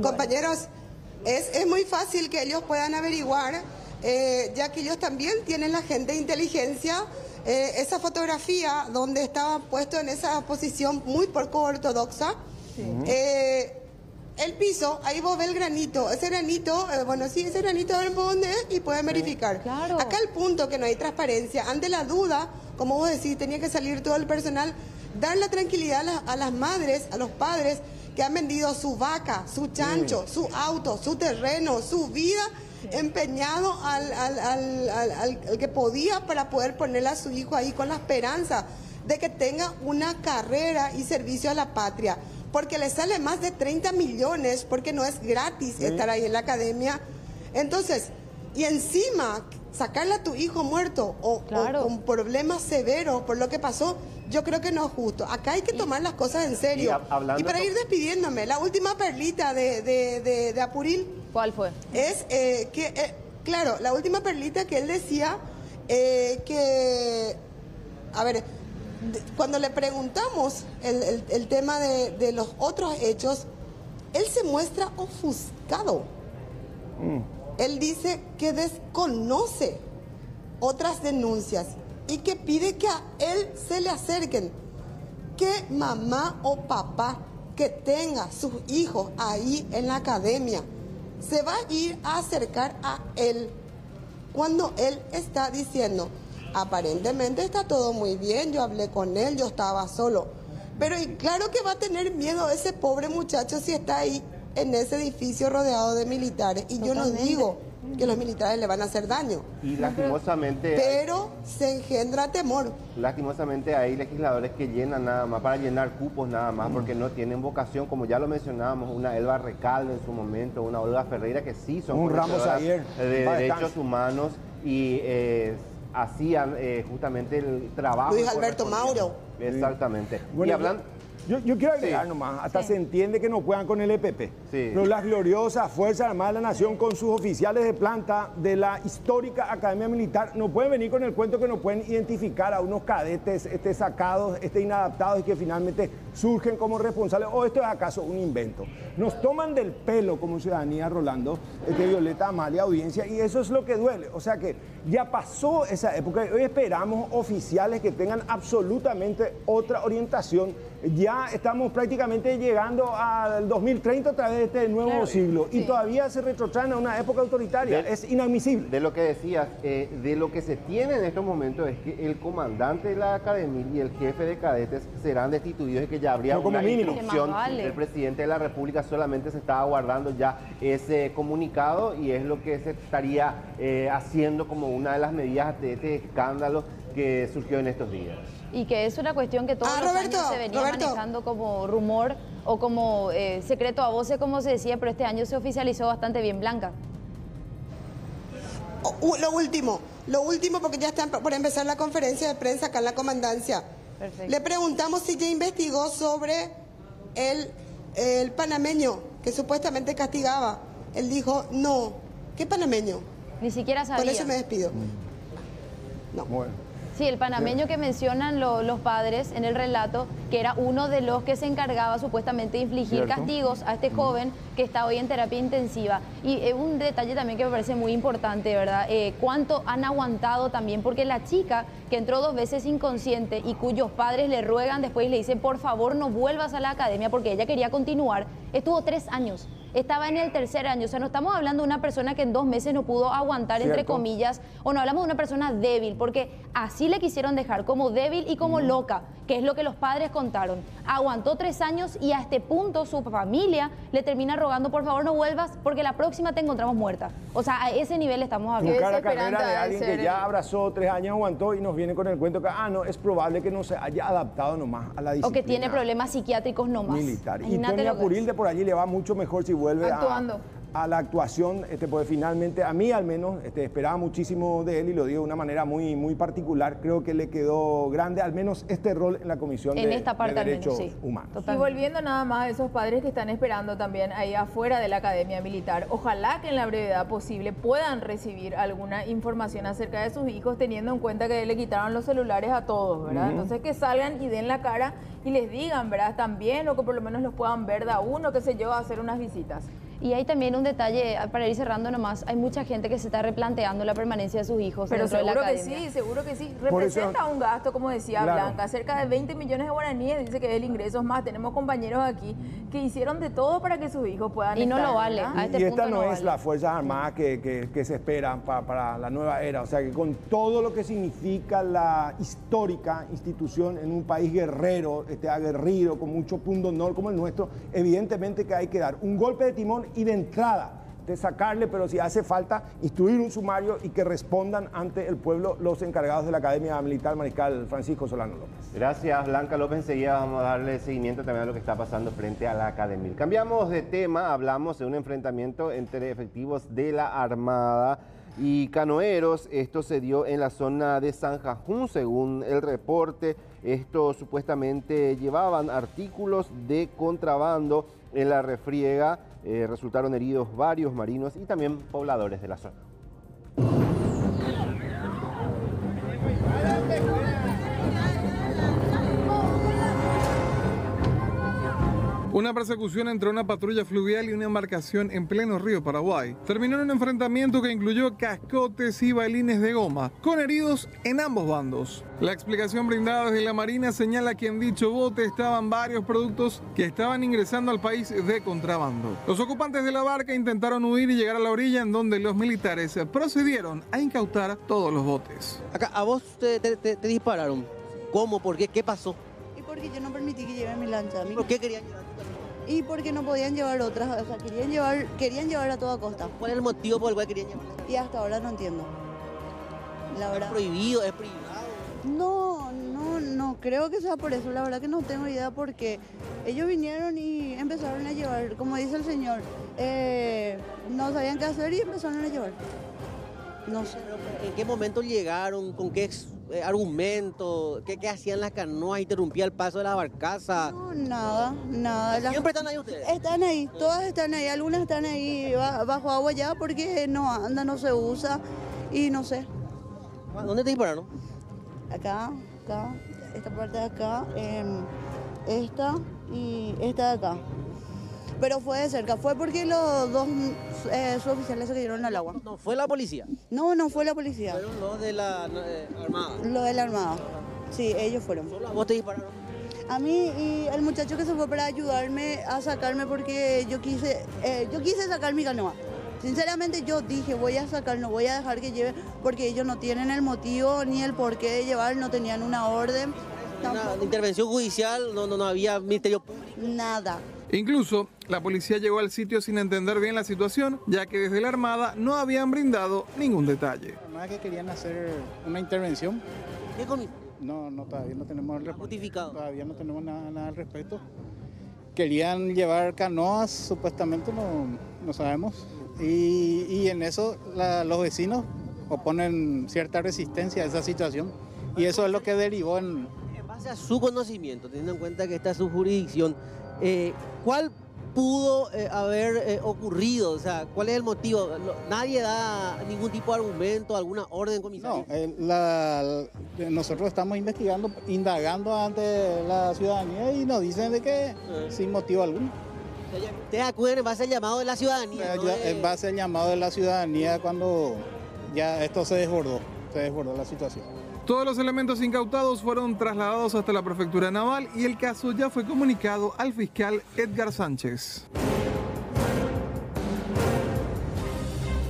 Compañeros, es muy fácil que ellos puedan averiguar, ya que ellos también tienen la gente de inteligencia, esa fotografía donde estaba puesto en esa posición muy poco ortodoxa. El piso, ahí vos ves el granito, ese granito, ese granito de dónde es y pueden verificar. Claro. Acá el punto que no hay transparencia, ante la duda, como vos decís, tenía que salir todo el personal, dar la tranquilidad a las madres, a los padres que han vendido su vaca, su chancho, su auto, su terreno, su vida, empeñado al que podía para poder ponerle a su hijo ahí con la esperanza de que tenga una carrera y servicio a la patria. Porque le sale más de 30 millones, porque no es gratis estar ahí en la academia. Entonces, y encima, sacarle a tu hijo muerto o con problemas severos por lo que pasó, yo creo que no es justo. Acá hay que tomar las cosas en serio. Y para ir despidiéndome, la última perlita de Apuril. ¿Cuál fue? Es claro, la última perlita que él decía que, a ver, cuando le preguntamos el tema de los otros hechos, él se muestra ofuscado. Él dice que desconoce otras denuncias y que pide que a él se le acerquen. Que mamá o papá que tenga sus hijos ahí en la academia se va a ir a acercar a él cuando él está diciendo: aparentemente está todo muy bien, yo hablé con él, yo estaba solo. Pero y claro que va a tener miedo ese pobre muchacho si está ahí en ese edificio rodeado de militares. Y yo no digo que los militares le van a hacer daño. Y lastimosamente... Pero se engendra temor. Lastimosamente hay legisladores que llenan nada más, para llenar cupos nada más, porque no tienen vocación, como ya lo mencionábamos, una Elba Recalde en su momento, una Olga Ferreira, que sí son conocedores de derechos humanos y hacían justamente el trabajo. Luis Alberto Mauro. Exactamente. Bueno, y hablando... Yo quiero agregar nomás, hasta se entiende que no puedan con el EPP, pero las gloriosas Fuerzas Armadas de la Nación con sus oficiales de planta de la histórica Academia Militar no pueden venir con el cuento que no pueden identificar a unos cadetes sacados, inadaptados y que finalmente surgen como responsables. ¿O esto es acaso un invento? Nos toman del pelo como ciudadanía, Rolando, Violeta, Amalia, audiencia, y eso es lo que duele. O sea que ya pasó esa época y hoy esperamos oficiales que tengan absolutamente otra orientación. Ya estamos prácticamente llegando al 2030 a través de este nuevo siglo y todavía se retrotraen a una época autoritaria. Es inadmisible. De lo que decías, de lo que se tiene en estos momentos es que el comandante de la academia y el jefe de cadetes serán destituidos y que ya habría una instrucción del presidente de la República. Solamente se está aguardando ya ese comunicado y es lo que se estaría haciendo como una de las medidas de este escándalo que surgió en estos días. Y que es una cuestión que todos los años se venía manejando como rumor o como secreto a voces, como se decía, pero este año se oficializó bastante bien, Blanca. Lo último, porque ya está por empezar la conferencia de prensa acá en la comandancia. Perfecto. Le preguntamos si ya investigó sobre el panameño que supuestamente castigaba. Él dijo, no. ¿Qué panameño? Ni siquiera sabía. Por eso me despido. No. Bueno. Sí, el panameño que mencionan los padres en el relato, que era uno de los que se encargaba supuestamente de infligir castigos a este joven que está hoy en terapia intensiva. Y un detalle también que me parece muy importante, ¿verdad? Cuánto han aguantado también, porque la chica que entró 2 veces inconsciente y cuyos padres le ruegan después y le dicen, por favor no vuelvas a la academia porque ella quería continuar, estuvo 3 años. Estaba en el 3er año, o sea, no estamos hablando de una persona que en 2 meses no pudo aguantar, entre comillas, o no hablamos de una persona débil, porque así le quisieron dejar, como débil y como loca, que es lo que los padres contaron. Aguantó 3 años y a este punto su familia le termina rogando, por favor no vuelvas, porque la próxima te encontramos muerta. O sea, a ese nivel estamos hablando. Buscar la carrera de alguien que ya abrazó 3 años, aguantó y nos viene con el cuento que, no, es probable que no se haya adaptado nomás a la disciplina. O que tiene problemas psiquiátricos nomás. Militar. Y Tony Apuril de por allí le va mucho mejor si vuelve a la actuación, porque finalmente, a mí al menos, esperaba muchísimo de él y lo digo de una manera muy, muy particular. Creo que le quedó grande, al menos este rol en la Comisión de Derechos Humanos. Y volviendo nada más a esos padres que están esperando también ahí afuera de la Academia Militar, ojalá que en la brevedad posible puedan recibir alguna información acerca de sus hijos, teniendo en cuenta que le quitaron los celulares a todos, ¿verdad? Entonces que salgan y den la cara y les digan, ¿verdad? Están bien, o que por lo menos los puedan ver de a uno, qué sé yo, hacer unas visitas. Y hay también un detalle, para ir cerrando nomás, hay mucha gente que se está replanteando la permanencia de sus hijos. Pero dentro seguro de la que academia. sí, seguro que sí. Representa un gasto, como decía Blanca, cerca de 20 millones de guaraníes, dice que es el ingreso más. Tenemos compañeros aquí que hicieron de todo para que sus hijos puedan estar. Y no lo vale. A este y punto esta no es vale. la Fuerzas Armadas que se espera para la nueva era. O sea, que con todo lo que significa la histórica institución en un país guerrero, aguerrido, con mucho punto honor como el nuestro, evidentemente que hay que dar un golpe de timón y de entrada de sacarle, pero si hace falta, instruir un sumario y que respondan ante el pueblo los encargados de la Academia Militar, Mariscal Francisco Solano López. Gracias, Blanca López. Enseguida vamos a darle seguimiento también a lo que está pasando frente a la Academia. Cambiamos de tema, hablamos de un enfrentamiento entre efectivos de la Armada y canoeros. Esto se dio en la zona de San Jajún, según el reporte. Estos supuestamente llevaban artículos de contrabando en la refriega. Resultaron heridos varios marinos y también pobladores de la zona. Una persecución entre una patrulla fluvial y una embarcación en pleno río Paraguay terminó en un enfrentamiento que incluyó cascotes y balines de goma, con heridos en ambos bandos. La explicación brindada desde la Marina señala que en dicho bote estaban varios productos que estaban ingresando al país de contrabando. Los ocupantes de la barca intentaron huir y llegar a la orilla, en donde los militares procedieron a incautar todos los botes. Acá, ¿a vos te dispararon? ¿Cómo? ¿Por qué? ¿Qué pasó? Y porque yo no permití que lleven mi lancha. ¿Por qué querían llevar? Y porque no podían llevar otras, o sea, querían llevar a toda costa. ¿Cuál es el motivo por el cual querían llevar? Y hasta ahora no entiendo. La verdad. ¿Es prohibido? ¿Es privado? No creo que sea por eso, la verdad que no tengo idea, porque ellos vinieron y empezaron a llevar, como dice el señor, no sabían qué hacer y empezaron a llevar. No sé. ¿En qué momento llegaron? ¿Con qué argumento? ¿Qué hacían las canoas? ¿Interrumpía el paso de la barcaza? No, nada. ¿Siempre están ahí ustedes? Están ahí, todas están ahí. Algunas están ahí bajo agua ya porque no anda, no se usa y no sé. ¿Dónde te dispararon? Acá, esta parte de acá, esta y esta de acá. Pero fue de cerca, fue porque los dos suboficiales se cayeron al agua. ¿No fue la policía? No fue la policía. ¿Fueron los de la Armada? Los de la Armada, sí, ellos fueron. ¿Solo a vos te dispararon? A mí y el muchacho que se fue para ayudarme a sacarme porque yo quise sacar mi canoa. Sinceramente yo dije, voy a sacar, no voy a dejar que lleve, porque ellos no tienen el motivo ni el porqué de llevar, no tenían una orden. Una intervención judicial, no había ministerio público. Nada. Incluso, la policía llegó al sitio sin entender bien la situación, ya que desde la Armada no habían brindado ningún detalle. Más que querían hacer una intervención. ¿Qué con? No, todavía no tenemos el justificado. Todavía no tenemos nada al respecto. Querían llevar canoas, supuestamente, no sabemos. Y en eso los vecinos oponen cierta resistencia a esa situación. Y eso es lo que derivó en... En base a su conocimiento, teniendo en cuenta que esta es su jurisdicción, ¿cuál pudo haber ocurrido? O sea, ¿cuál es el motivo? Nadie da ningún tipo de argumento, alguna orden, comisario. No, nosotros estamos indagando ante la ciudadanía y nos dicen de que sin motivo alguno. ¿Ustedes acuden en base al llamado de la ciudadanía? En base al llamado de la ciudadanía cuando ya esto se desbordó la situación. Todos los elementos incautados fueron trasladados hasta la Prefectura Naval y el caso ya fue comunicado al fiscal Edgar Sánchez.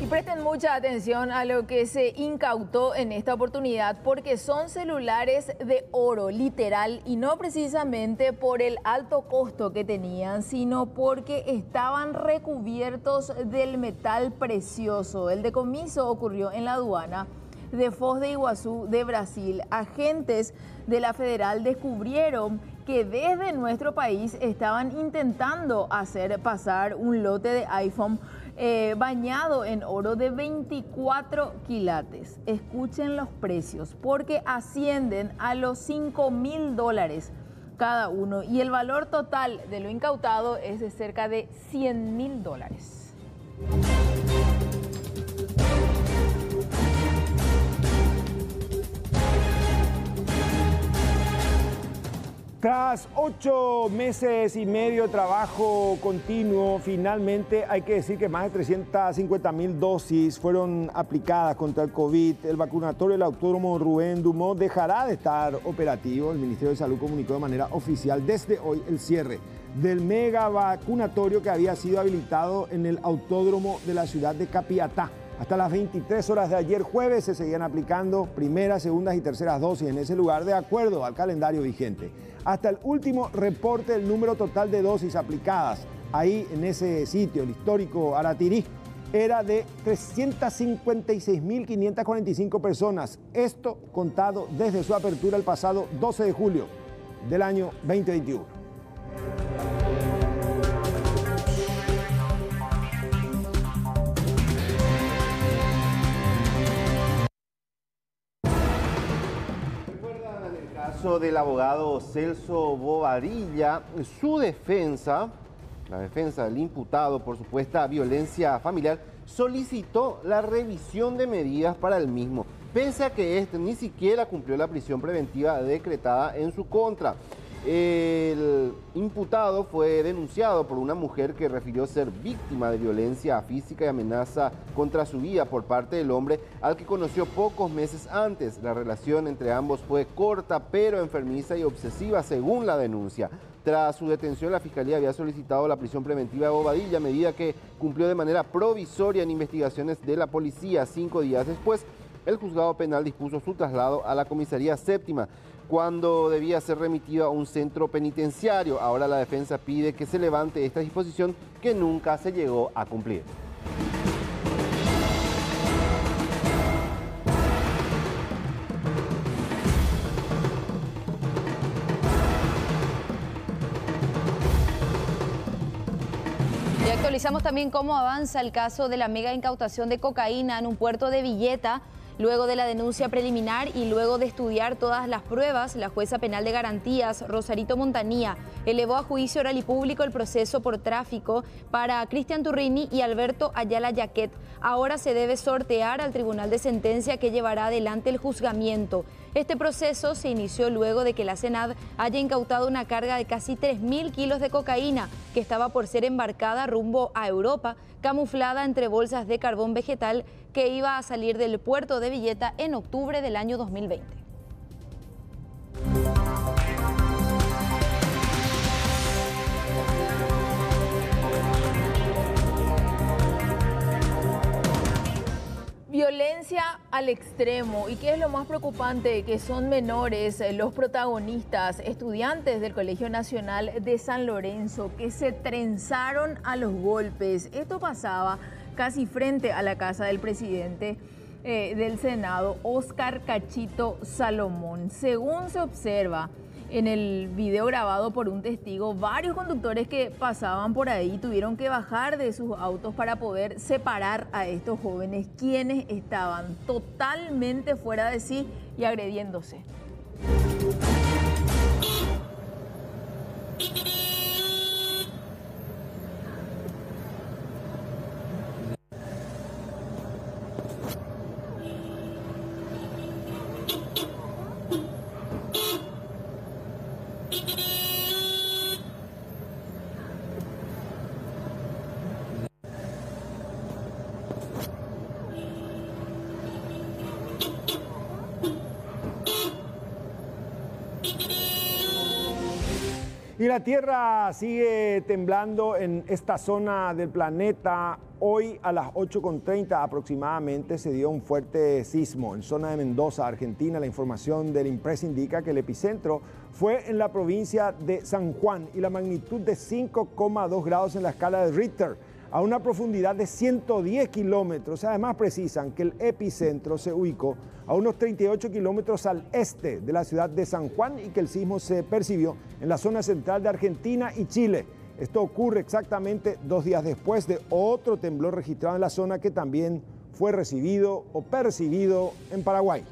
Y presten mucha atención a lo que se incautó en esta oportunidad, porque son celulares de oro, literal, y no precisamente por el alto costo que tenían, sino porque estaban recubiertos del metal precioso. El decomiso ocurrió en la aduana de Foz de Iguazú de Brasil. Agentes de la Federal descubrieron que desde nuestro país estaban intentando hacer pasar un lote de iPhone bañado en oro de 24 quilates. Escuchen los precios, porque ascienden a los $5.000 cada uno y el valor total de lo incautado es de cerca de $100.000. Tras 8 meses y medio de trabajo continuo, finalmente hay que decir que más de 350.000 dosis fueron aplicadas contra el COVID. El vacunatorio del Autódromo Rubén Dumont dejará de estar operativo. El Ministerio de Salud comunicó de manera oficial desde hoy el cierre del mega vacunatorio que había sido habilitado en el Autódromo de la ciudad de Capiatá. Hasta las 23 horas de ayer jueves se seguían aplicando primeras, segundas y terceras dosis en ese lugar de acuerdo al calendario vigente. Hasta el último reporte, el número total de dosis aplicadas ahí en ese sitio, el histórico Aratirí, era de 356.545 personas. Esto contado desde su apertura el pasado 12 de julio del año 2021. Del abogado Celso Bobadilla, su defensa, la defensa del imputado por supuesta violencia familiar, solicitó la revisión de medidas para el mismo, pese a que este ni siquiera cumplió la prisión preventiva decretada en su contra. El imputado fue denunciado por una mujer que refirió ser víctima de violencia física y amenaza contra su vida por parte del hombre al que conoció pocos meses antes. La relación entre ambos fue corta, pero enfermiza y obsesiva, según la denuncia. Tras su detención, la Fiscalía había solicitado la prisión preventiva de Bobadilla, medida que cumplió de manera provisoria en investigaciones de la policía. 5 días después, el juzgado penal dispuso su traslado a la comisaría séptima, cuando debía ser remitido a un centro penitenciario. Ahora la defensa pide que se levante esta disposición que nunca se llegó a cumplir. Y actualizamos también cómo avanza el caso de la mega incautación de cocaína en un puerto de Villeta. Luego de la denuncia preliminar y luego de estudiar todas las pruebas, la jueza penal de garantías, Rosarito Montanía, elevó a juicio oral y público el proceso por tráfico para Cristian Turrini y Alberto Ayala Yaquet. Ahora se debe sortear al tribunal de sentencia que llevará adelante el juzgamiento. Este proceso se inició luego de que la Senad haya incautado una carga de casi 3.000 kilos de cocaína que estaba por ser embarcada rumbo a Europa, camuflada entre bolsas de carbón vegetal, que iba a salir del puerto de Villeta en octubre del año 2020. Violencia al extremo. ¿Y qué es lo más preocupante? Que son menores los protagonistas, estudiantes del Colegio Nacional de San Lorenzo, que se trenzaron a los golpes. Esto pasaba casi frente a la casa del presidente del Senado, Óscar Cachito Salomón. Según se observa en el video grabado por un testigo, varios conductores que pasaban por ahí tuvieron que bajar de sus autos para poder separar a estos jóvenes, quienes estaban totalmente fuera de sí y agrediéndose. Y la Tierra sigue temblando en esta zona del planeta. Hoy a las 8:30 aproximadamente se dio un fuerte sismo en zona de Mendoza, Argentina. La información del INPRES indica que el epicentro fue en la provincia de San Juan y la magnitud de 5,2 grados en la escala de Richter, a una profundidad de 110 kilómetros. Además precisan que el epicentro se ubicó a unos 38 kilómetros al este de la ciudad de San Juan y que el sismo se percibió en la zona central de Argentina y Chile. Esto ocurre exactamente 2 días después de otro temblor registrado en la zona que también fue recibido o percibido en Paraguay.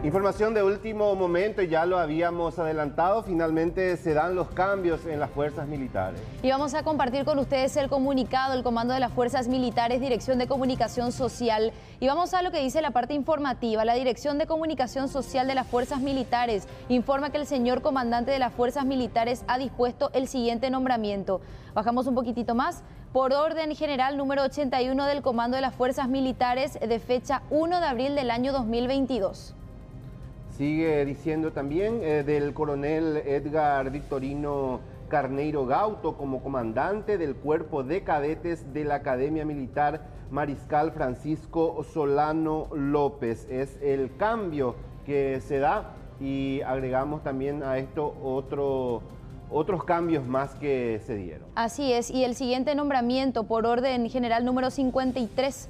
Información de último momento, ya lo habíamos adelantado, finalmente se dan los cambios en las fuerzas militares. Y vamos a compartir con ustedes el comunicado del Comando de las Fuerzas Militares, Dirección de Comunicación Social. Y vamos a lo que dice la parte informativa. La Dirección de Comunicación Social de las Fuerzas Militares informa que el señor comandante de las Fuerzas Militares ha dispuesto el siguiente nombramiento. Bajamos un poquitito más. Por orden general número 81 del Comando de las Fuerzas Militares de fecha 1 de abril del año 2022. Sigue diciendo también del coronel Edgar Victorino Carneiro Gauto como comandante del Cuerpo de Cadetes de la Academia Militar Mariscal Francisco Solano López. Es el cambio que se da y agregamos también a esto otros cambios más que se dieron. Así es, y el siguiente nombramiento por orden general número 53.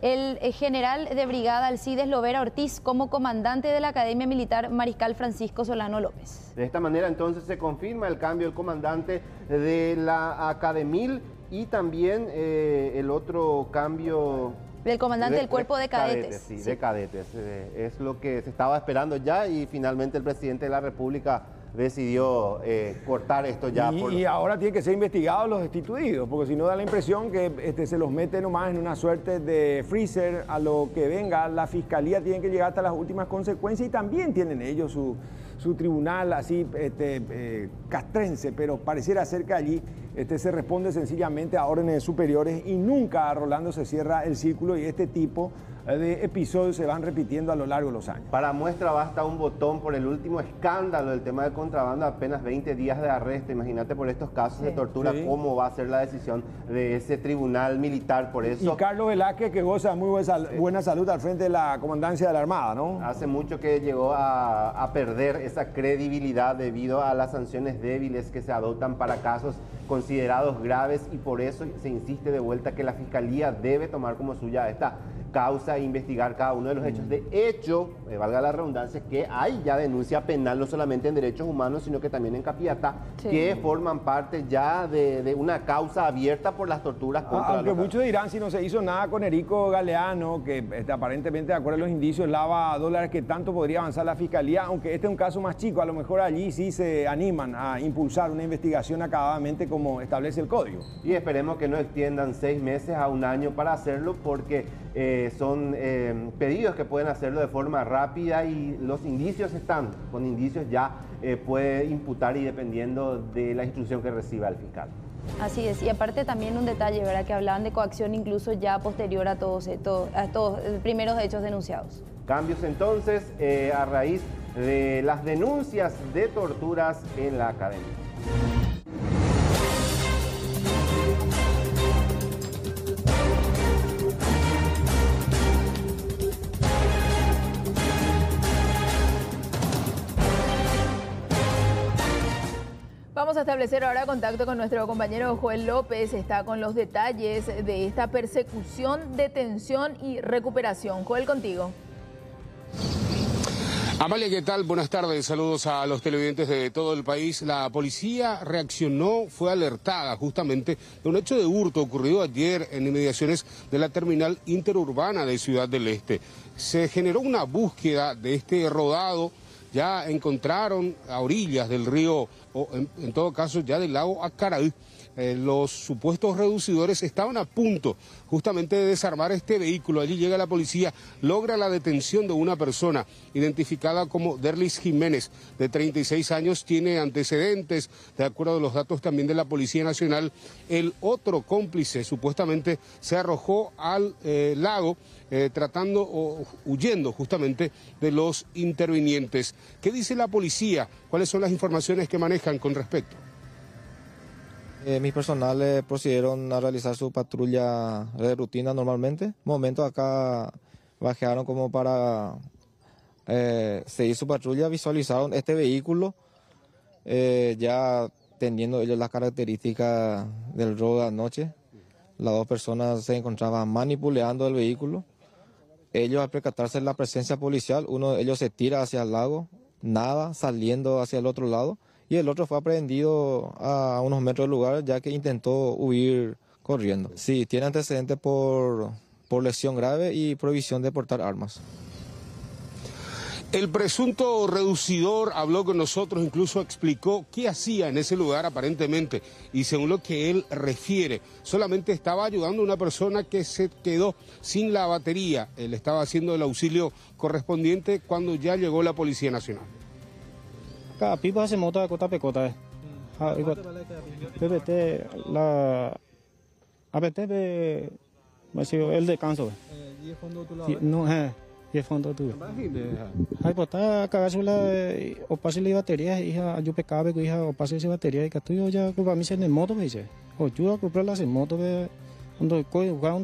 El general de brigada Alcides Lovera Ortiz como comandante de la Academia Militar Mariscal Francisco Solano López. De esta manera entonces se confirma el cambio del comandante de la Academil y también el otro cambio... Del comandante del Cuerpo de Cadetes. Sí, de cadetes. Es lo que se estaba esperando ya y finalmente el presidente de la República decidió cortar esto ya. Y ahora tienen que ser investigados los destituidos, porque si no da la impresión que se los mete nomás en una suerte de freezer a lo que venga. La Fiscalía tiene que llegar hasta las últimas consecuencias y también tienen ellos su tribunal así castrense, pero pareciera ser que allí se responde sencillamente a órdenes superiores y nunca a Rolando se cierra el círculo y este tipo de episodios se van repitiendo a lo largo de los años. Para muestra basta un botón por el último escándalo del tema del contrabando, apenas 20 días de arresto. Imagínate por estos casos de tortura, cómo va a ser la decisión de ese tribunal militar. Por eso. Y Carlos Velázquez, que goza de muy buena salud al frente de la comandancia de la Armada, ¿no? Hace mucho que llegó a perder esa credibilidad debido a las sanciones débiles que se adoptan para casos considerados graves y por eso se insiste de vuelta que la Fiscalía debe tomar como suya esta causa e investigar cada uno de los hechos. De hecho, valga la redundancia, que hay ya denuncia penal no solamente en derechos humanos, sino que también en Capiatá, que forman parte ya de una causa abierta por las torturas contra aunque muchos dirán, si no se hizo nada con Erico Galeano, que aparentemente, de acuerdo a los indicios, lava dólares, que tanto podría avanzar la Fiscalía, aunque este es un caso más chico, a lo mejor allí sí se animan a impulsar una investigación acabadamente como establece el código. Y esperemos que no extiendan 6 meses a 1 año para hacerlo, porque son pedidos que pueden hacerlo de forma rápida y los indicios están, con indicios ya puede imputar y dependiendo de la instrucción que reciba el fiscal. Así es, y aparte también un detalle, ¿verdad? Que hablaban de coacción incluso ya posterior a todos estos primeros hechos denunciados. Cambios entonces a raíz de las denuncias de torturas en la academia. Vamos a establecer ahora contacto con nuestro compañero Joel López. Está con los detalles de esta persecución, detención y recuperación. Joel, contigo. Amalia, ¿qué tal? Buenas tardes. Saludos a los televidentes de todo el país. La policía reaccionó, fue alertada justamente de un hecho de hurto ocurrido ayer en inmediaciones de la terminal interurbana de Ciudad del Este. Se generó una búsqueda de este rodado ya encontraron a orillas del río, o en todo caso ya del lago Acaraí. Los supuestos reducidores estaban a punto justamente de desarmar este vehículo. Allí llega la policía, logra la detención de una persona identificada como Derlis Jiménez, de 36 años, tiene antecedentes, de acuerdo a los datos también de la Policía Nacional. El otro cómplice supuestamente se arrojó al lago tratando o huyendo justamente de los intervinientes. ¿Qué dice la policía? ¿Cuáles son las informaciones que manejan con respecto? Mis personales procedieron a realizar su patrulla de rutina normalmente. Momento acá bajaron como para seguir su patrulla, visualizaron este vehículo, ya teniendo ellos las características del robo de anoche. Las dos personas se encontraban manipulando el vehículo. Ellos, al percatarse de la presencia policial, uno de ellos se tira hacia el lago, nada, saliendo hacia el otro lado. Y el otro fue aprehendido a unos metros del lugar, ya que intentó huir corriendo. Sí, tiene antecedentes por lesión grave y prohibición de portar armas. El presunto reducidor habló con nosotros, incluso explicó qué hacía en ese lugar aparentemente. Y según lo que él refiere, solamente estaba ayudando a una persona que se quedó sin la batería. Él estaba haciendo el auxilio correspondiente cuando ya llegó la Policía Nacional. Pipa se mota cota pecota. PPT la APT el descanso. ¿Y fondo tu No y fondo tu. Hay pota cagasula o pase la batería hija yo pecaba que hija o pase esa batería y que tú ya para mí se en moto me dice. O yo a comprar las en moto que donde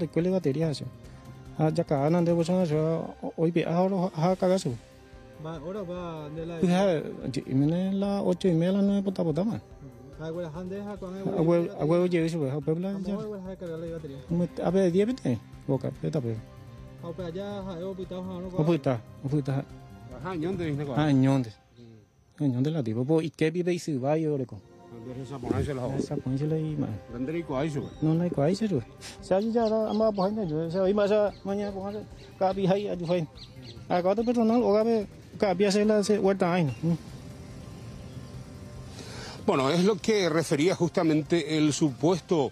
cuele batería eso. Ya cada ande vos hoy ahora a cagasu. Ahora va de la... Pues la 8:30 la 9 pota más. A huevo lleve eso, a puebla. A ver 10 vete. Boca, peta pe. A ver allá a hospital hospital. Ñonde la tipo, pues y qué vive y se va yo reco. Esa ponerse la y más. No hay cuál eso. Se ya ama pues yo, se va a mañana pues cada día ahí ayuda. Acá te personal o gabe Bueno, es lo que refería justamente el supuesto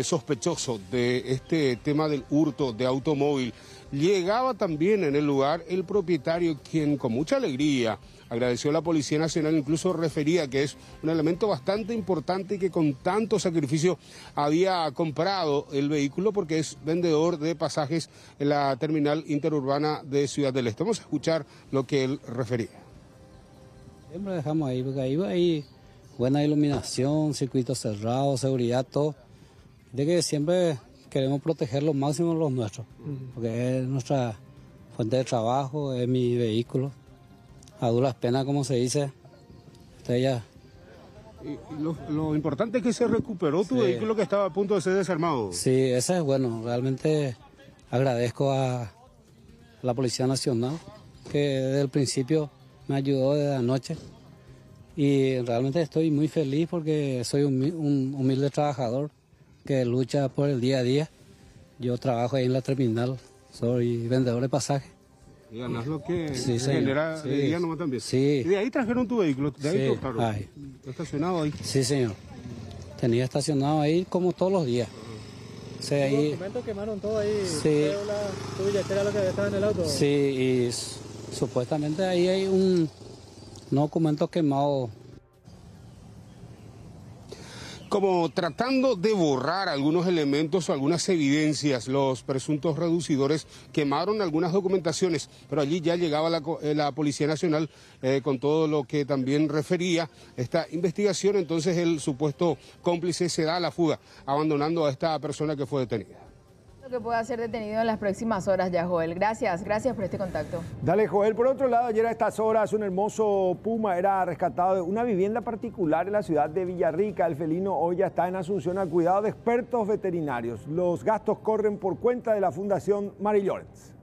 sospechoso de este tema del hurto de automóvil. Llegaba también en el lugar el propietario, quien con mucha alegría agradeció a la Policía Nacional, incluso refería que es un elemento bastante importante y que con tanto sacrificio había comprado el vehículo porque es vendedor de pasajes en la terminal interurbana de Ciudad del Este. Vamos a escuchar lo que él refería. Siempre dejamos ahí, porque ahí hay buena iluminación, circuito cerrado, seguridad, todo. De que siempre queremos proteger lo máximo los nuestros, porque es nuestra fuente de trabajo, es mi vehículo. A duras penas, como se dice. Lo importante es que se recuperó tu vehículo que estaba a punto de ser desarmado. Sí, eso es bueno. Realmente agradezco a la Policía Nacional, que desde el principio me ayudó desde anoche. Y realmente estoy muy feliz porque soy un humilde trabajador que lucha por el día a día. Yo trabajo ahí en la terminal, soy vendedor de pasajes. Y ganas lo que sí, genera sí. el día nomás también. Sí. Y de ahí trajeron tu vehículo, de ahí sí. tocaron. ¿Estacionado ahí? Sí, señor. Tenía estacionado ahí como todos los días. ¿Los documentos quemaron todo ahí? Sí. ¿Tu billetera lo que estaba en el auto? Sí, y supuestamente ahí hay un documento quemado. Como tratando de borrar algunos elementos o algunas evidencias, los presuntos reducidores quemaron algunas documentaciones, pero allí ya llegaba la Policía Nacional con todo lo que también refería esta investigación. Entonces el supuesto cómplice se da a la fuga, abandonando a esta persona que fue detenida. Que pueda ser detenido en las próximas horas ya, Joel. Gracias por este contacto. Dale, Joel. Por otro lado, ayer a estas horas un hermoso puma era rescatado de una vivienda particular en la ciudad de Villarrica. El felino hoy ya está en Asunción al cuidado de expertos veterinarios. Los gastos corren por cuenta de la Fundación Mari Llorens.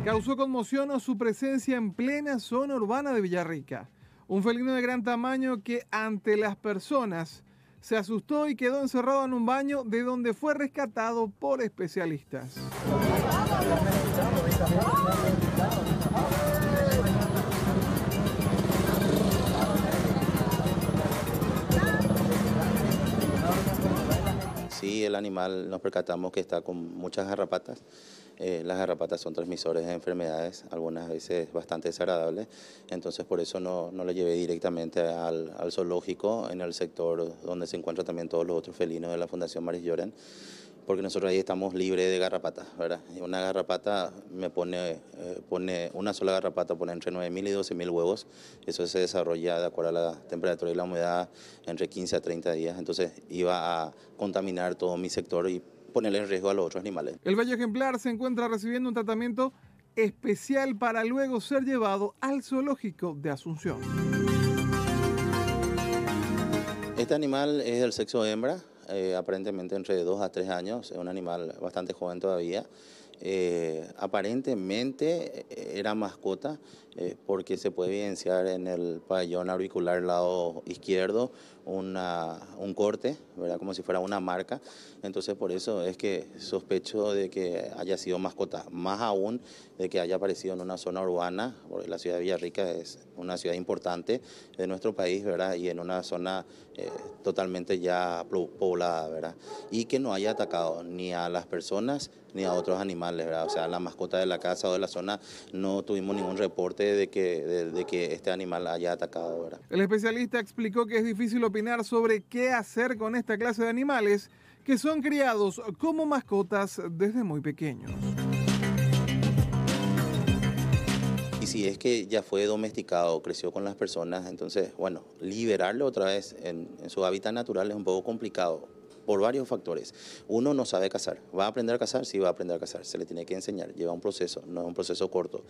Causó conmoción su presencia en plena zona urbana de Villarrica. Un felino de gran tamaño que ante las personas se asustó y quedó encerrado en un baño de donde fue rescatado por especialistas. Sí, el animal nos percatamos que está con muchas garrapatas. Las garrapatas son transmisores de enfermedades, algunas veces bastante desagradables, entonces por eso no lo llevé directamente al zoológico, en el sector donde se encuentran también todos los otros felinos de la Fundación Maris Lloren, porque nosotros ahí estamos libres de garrapatas, ¿verdad? Y una garrapata una sola garrapata pone entre 9.000 y 12.000 huevos. Eso se desarrolla de acuerdo a la temperatura y la humedad entre 15 a 30 días. Entonces iba a contaminar todo mi sector y ponerle en riesgo a los otros animales. El bello ejemplar se encuentra recibiendo un tratamiento especial para luego ser llevado al zoológico de Asunción. Este animal es del sexo hembra. Aparentemente entre 2 a 3 años, es un animal bastante joven todavía. Aparentemente era mascota porque se puede evidenciar en el pabellón auricular lado izquierdo un corte, ¿verdad? Como si fuera una marca. Entonces por eso es que sospecho de que haya sido mascota, más aún de que haya aparecido en una zona urbana, porque la ciudad de Villarrica es una ciudad importante de nuestro país, ¿verdad? Y en una zona totalmente ya poblada, ¿verdad? Y que no haya atacado ni a las personas ni a otros animales, ¿verdad? O sea, la mascota de la casa o de la zona, no tuvimos ningún reporte de que este animal haya atacado, ¿verdad? El especialista explicó que es difícil opinar sobre qué hacer con esta clase de animales que son criados como mascotas desde muy pequeños. Y si es que ya fue domesticado, creció con las personas, entonces, bueno, liberarlo otra vez en su hábitat natural es un poco complicado por varios factores. Uno, no sabe cazar. ¿Va a aprender a cazar? Sí, va a aprender a cazar. Se le tiene que enseñar. Lleva un proceso, no es un proceso corto.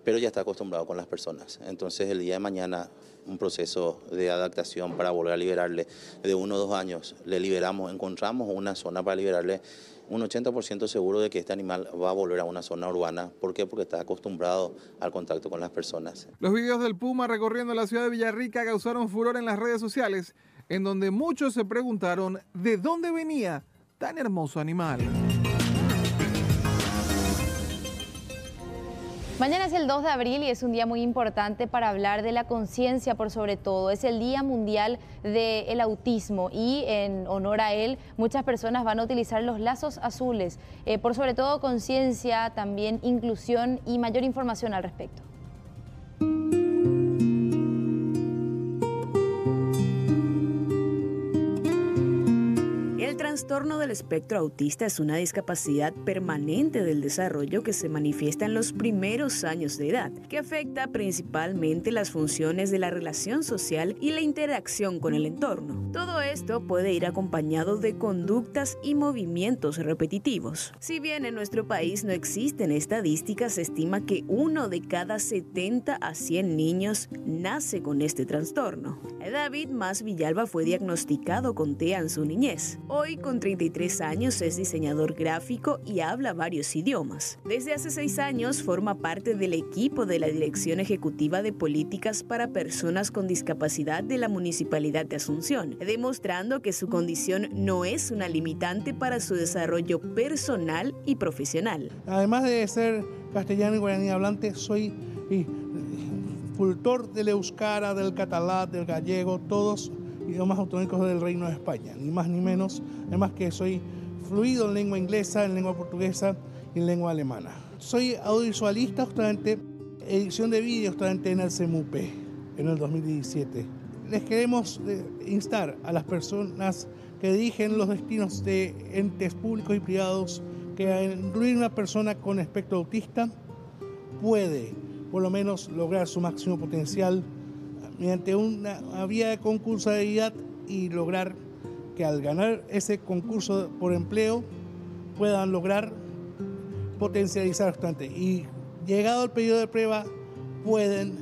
Pero ya está acostumbrado con las personas. Entonces, el día de mañana, un proceso de adaptación para volver a liberarle de 1 o 2 años, le liberamos, encontramos una zona para liberarle, un 80% seguro de que este animal va a volver a una zona urbana. ¿Por qué? Porque está acostumbrado al contacto con las personas. Los videos del puma recorriendo la ciudad de Villarrica causaron furor en las redes sociales, en donde muchos se preguntaron de dónde venía tan hermoso animal. Mañana es el 2 de abril y es un día muy importante para hablar de la conciencia por sobre todo. Es el Día Mundial del Autismo y en honor a él muchas personas van a utilizar los lazos azules. Por sobre todo conciencia, también inclusión y mayor información al respecto. El trastorno del espectro autista es una discapacidad permanente del desarrollo que se manifiesta en los primeros años de edad, que afecta principalmente las funciones de la relación social y la interacción con el entorno. Todo esto puede ir acompañado de conductas y movimientos repetitivos. Si bien en nuestro país no existen estadísticas, se estima que 1 de cada 70 a 100 niños nace con este trastorno. David Mas Villalba fue diagnosticado con TEA en su niñez. Hoy, con 33 años, es diseñador gráfico y habla varios idiomas. Desde hace 6 años forma parte del equipo de la Dirección Ejecutiva de Políticas para Personas con Discapacidad de la Municipalidad de Asunción, demostrando que su condición no es una limitante para su desarrollo personal y profesional. Además de ser castellano y guaraní hablante, soy cultor del euskara, del catalán, del gallego, todos idiomas autonómicos del Reino de España, ni más ni menos. Además que soy fluido en lengua inglesa, en lengua portuguesa y en lengua alemana. Soy audiovisualista, justamente, edición de vídeos, justamente en el CEMUP, en el 2017. Les queremos instar a las personas que dirigen los destinos de entes públicos y privados que al incluir una persona con espectro autista puede, por lo menos, lograr su máximo potencial mediante una vía de concursabilidad y lograr que al ganar ese concurso por empleo puedan lograr potencializar bastante y llegado el periodo de prueba pueden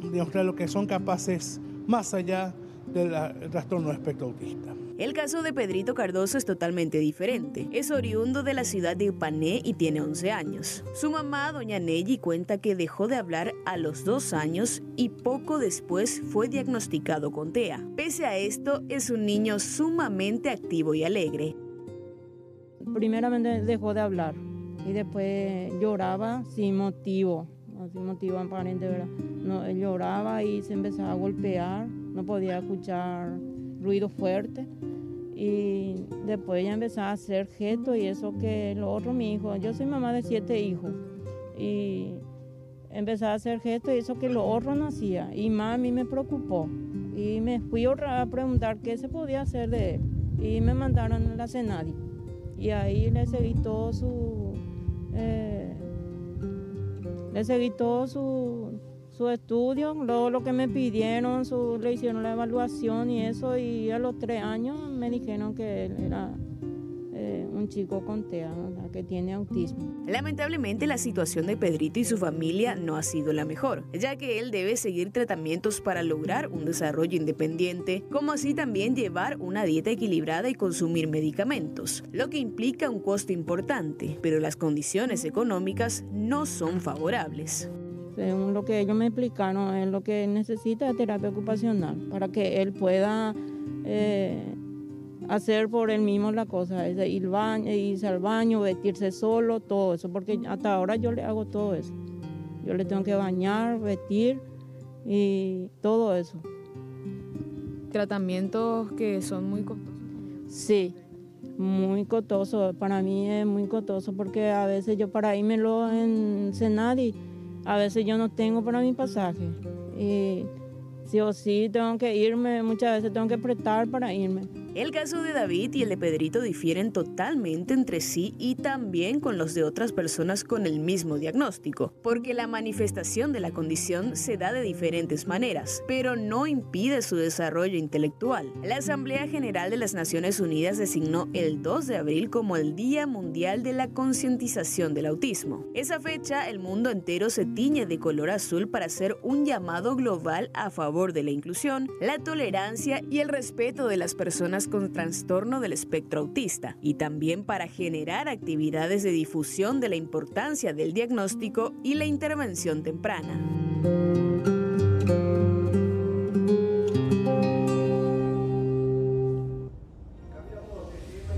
demostrar lo que son capaces más allá del trastorno de espectro autista. El caso de Pedrito Cardoso es totalmente diferente. Es oriundo de la ciudad de Ipané y tiene 11 años. Su mamá, doña Nelly, cuenta que dejó de hablar a los 2 años y poco después fue diagnosticado con TEA. Pese a esto, es un niño sumamente activo y alegre. Primeramente dejó de hablar y después lloraba sin motivo aparente, ¿verdad? No, él lloraba y se empezaba a golpear, no podía escuchar ruido fuerte y después ya empezaba a hacer gestos y eso que lo otro, mi hijo, yo soy mamá de 7 hijos y empezaba a hacer gestos y eso que lo otro no hacía y más a mí me preocupó y me fui a preguntar qué se podía hacer de él y me mandaron a la Senadi. Y ahí le seguí todo su estudio, luego lo que me pidieron, le hicieron la evaluación y eso, y a los 3 años me dijeron que él era un chico con TEA, ¿no? Que tiene autismo. Lamentablemente la situación de Pedrito y su familia no ha sido la mejor, ya que él debe seguir tratamientos para lograr un desarrollo independiente, como así también llevar una dieta equilibrada y consumir medicamentos, lo que implica un costo importante, pero las condiciones económicas no son favorables. Según lo que ellos me explicaron, él lo que necesita es terapia ocupacional para que él pueda hacer por él mismo la cosa, es irse al baño, vestirse solo, todo eso, porque hasta ahora yo le hago todo eso. Yo le tengo que bañar, vestir y todo eso. ¿Tratamientos que son muy costosos? Sí, muy costoso. Para mí es muy costoso porque a veces yo para írmelo en Senadi, a veces yo no tengo para mi pasaje. Y sí o sí tengo que irme, muchas veces tengo que prestar para irme. El caso de David y el de Pedrito difieren totalmente entre sí y también con los de otras personas con el mismo diagnóstico, porque la manifestación de la condición se da de diferentes maneras, pero no impide su desarrollo intelectual. La Asamblea General de las Naciones Unidas designó el 2 de abril como el Día Mundial de la Concientización del Autismo. Esa fecha, el mundo entero se tiñe de color azul para hacer un llamado global a favor de la inclusión, la tolerancia y el respeto de las personas con trastorno del espectro autista, y también para generar actividades de difusión de la importancia del diagnóstico y la intervención temprana.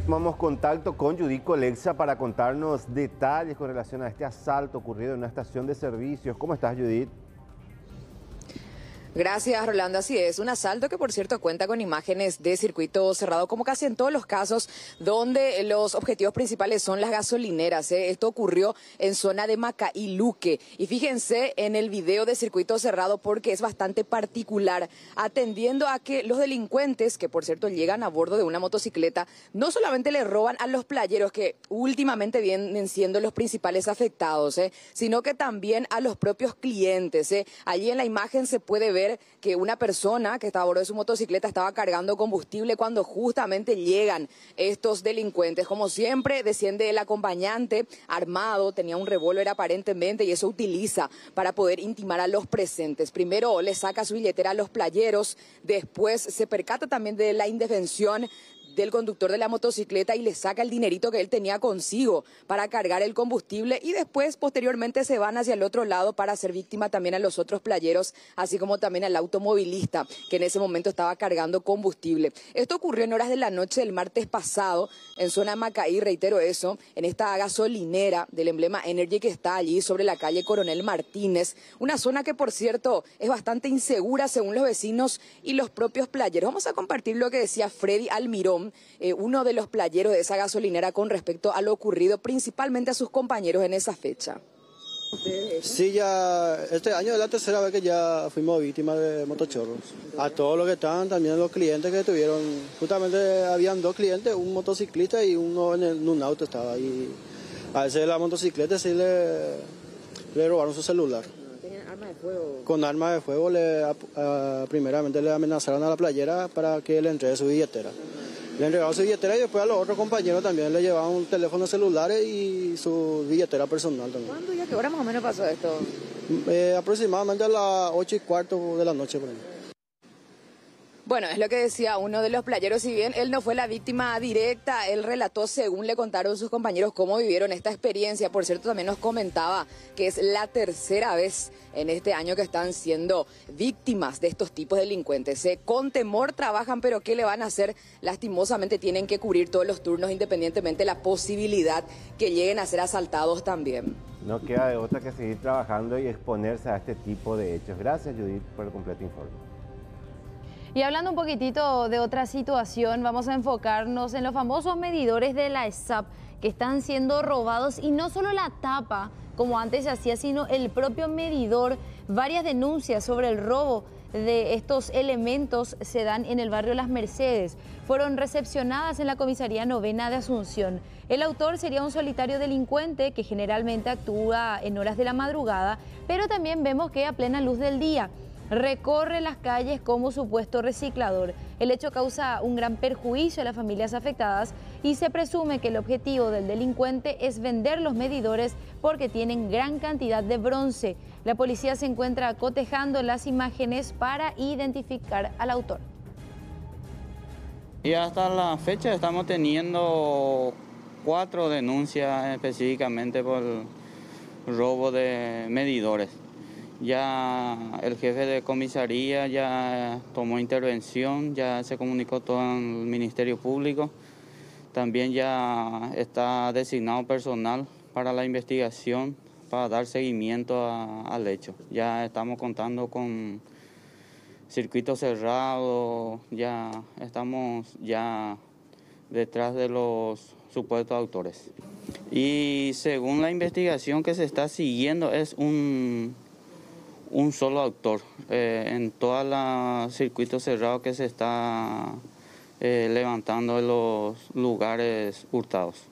Tomamos contacto con Judith Colexa para contarnos detalles con relación a este asalto ocurrido en una estación de servicios. ¿Cómo estás, Judith? Gracias, Rolando. Así es, un asalto que por cierto cuenta con imágenes de circuito cerrado, como casi en todos los casos donde los objetivos principales son las gasolineras. Esto ocurrió en zona de Macaí, Luque. Y fíjense en el video de circuito cerrado porque es bastante particular, atendiendo a que los delincuentes, que por cierto llegan a bordo de una motocicleta, no solamente le roban a los playeros, que últimamente vienen siendo los principales afectados, sino que también a los propios clientes. Allí en la imagen se puede ver que una persona que estaba a bordo de su motocicleta estaba cargando combustible cuando justamente llegan estos delincuentes. Como siempre, desciende el acompañante armado, tenía un revólver aparentemente y eso utiliza para poder intimar a los presentes. Primero le saca su billetera a los playeros, después se percata también de la indefensión del conductor de la motocicleta y le saca el dinerito que él tenía consigo para cargar el combustible y después posteriormente se van hacia el otro lado para hacer víctima también a los otros playeros, así como también al automovilista que en ese momento estaba cargando combustible. Esto ocurrió en horas de la noche del martes pasado en zona de Macaí, reitero eso, en esta gasolinera del emblema Energy que está allí sobre la calle Coronel Martínez, una zona que por cierto es bastante insegura según los vecinos y los propios playeros. Vamos a compartir lo que decía Freddy Almirón, uno de los playeros de esa gasolinera con respecto a lo ocurrido principalmente a sus compañeros en esa fecha. Sí, ya este año es la tercera vez que ya fuimos víctimas de motochorros. A todos los que estaban, también los clientes que tuvieron, justamente habían 2 clientes, un motociclista y uno en un auto estaba ahí. A veces la motocicleta sí le robaron su celular. ¿Tenían arma de fuego? Con arma de fuego primeramente le amenazaron a la playera para que le entregue su billetera. Le entregaron su billetera y después a los otros compañeros también le llevaban un teléfono celular y su billetera personal también. ¿Cuándo y a qué hora más o menos pasó esto? Aproximadamente a las 8:15 de la noche por ahí. Bueno, es lo que decía uno de los playeros, si bien él no fue la víctima directa, él relató, según le contaron sus compañeros, cómo vivieron esta experiencia. Por cierto, también nos comentaba que es la tercera vez en este año que están siendo víctimas de estos tipos de delincuentes. Con temor trabajan, pero ¿qué le van a hacer? Lastimosamente tienen que cubrir todos los turnos, independientemente de la posibilidad que lleguen a ser asaltados también. No queda de otra que seguir trabajando y exponerse a este tipo de hechos. Gracias, Judith, por el completo informe. Y hablando un poquitito de otra situación, vamos a enfocarnos en los famosos medidores de la ESAP que están siendo robados, y no solo la tapa, como antes se hacía, sino el propio medidor. Varias denuncias sobre el robo de estos elementos se dan en el barrio Las Mercedes. Fueron recepcionadas en la comisaría 9ª de Asunción. El autor sería un solitario delincuente que generalmente actúa en horas de la madrugada, pero también vemos que a plena luz del día recorre las calles como supuesto reciclador. El hecho causa un gran perjuicio a las familias afectadas y se presume que el objetivo del delincuente es vender los medidores porque tienen gran cantidad de bronce. La policía se encuentra cotejando las imágenes para identificar al autor. Y hasta la fecha estamos teniendo 4 denuncias específicamente por robo de medidores. Ya el jefe de comisaría ya tomó intervención, ya se comunicó todo al Ministerio Público. También ya está designado personal para la investigación, para dar seguimiento al hecho. Ya estamos contando con circuito cerrado, ya estamos detrás de los supuestos autores. Y según la investigación que se está siguiendo, es un solo autor en todos los circuitos cerrados que se está levantando en los lugares hurtados.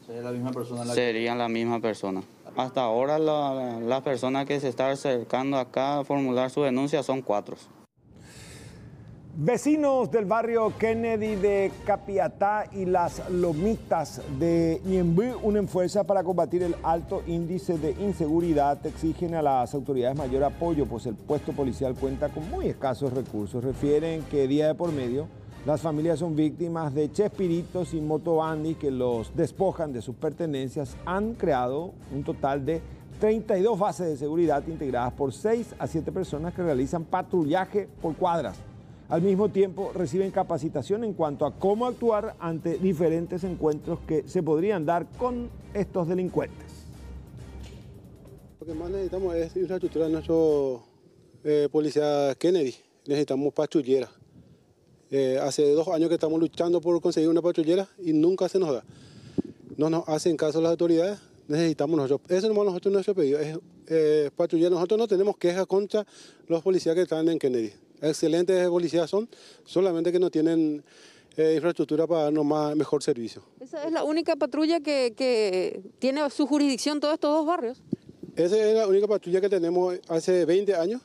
¿Sería la misma persona? Sería la misma persona. Hasta ahora las personas que se están acercando acá a formular su denuncia son 4. Vecinos del barrio Kennedy de Capiatá y las Lomitas de Ñemby unen fuerza para combatir el alto índice de inseguridad. Exigen a las autoridades mayor apoyo, pues el puesto policial cuenta con muy escasos recursos. Refieren que día de por medio las familias son víctimas de chespiritos y motobandis que los despojan de sus pertenencias. Han creado un total de 32 bases de seguridad integradas por 6 a 7 personas que realizan patrullaje por cuadras. Al mismo tiempo, reciben capacitación en cuanto a cómo actuar ante diferentes encuentros que se podrían dar con estos delincuentes. Lo que más necesitamos es infraestructura de nuestro policía Kennedy. Necesitamos patrulleras. Hace 2 años que estamos luchando por conseguir una patrullera y nunca se nos da. No nos hacen caso las autoridades, necesitamos nosotros. Eso es nuestro pedido, es patrullera. Nosotros no tenemos quejas contra los policías que están en Kennedy. Excelentes policías son, solamente que no tienen infraestructura para darnos mejor servicio. ¿Esa es la única patrulla que tiene su jurisdicción todos estos 2 barrios? Esa es la única patrulla que tenemos hace 20 años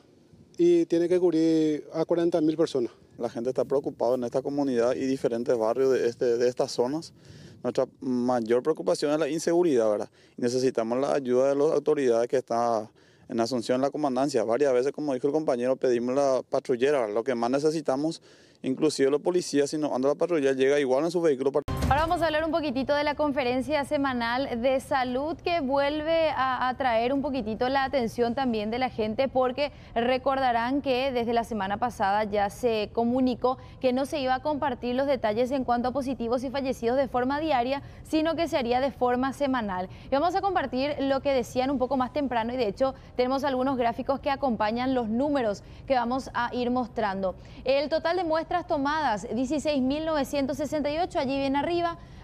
y tiene que cubrir a 40.000 personas. La gente está preocupada en esta comunidad y diferentes barrios de estas zonas. Nuestra mayor preocupación es la inseguridad, ¿verdad? Necesitamos la ayuda de las autoridades que están en Asunción, la comandancia. Varias veces, como dijo el compañero, pedimos la patrullera, ¿verdad? Lo que más necesitamos, inclusive los policías, si no anda la patrulla, llega igual en su vehículo. Ahora vamos a hablar un poquitito de la conferencia semanal de salud que vuelve a atraer un poquitito la atención también de la gente, porque recordarán que desde la semana pasada ya se comunicó que no se iba a compartir los detalles en cuanto a positivos y fallecidos de forma diaria, sino que se haría de forma semanal. Y vamos a compartir lo que decían un poco más temprano, y de hecho tenemos algunos gráficos que acompañan los números que vamos a ir mostrando. El total de muestras tomadas, 16.968, allí bien arriba.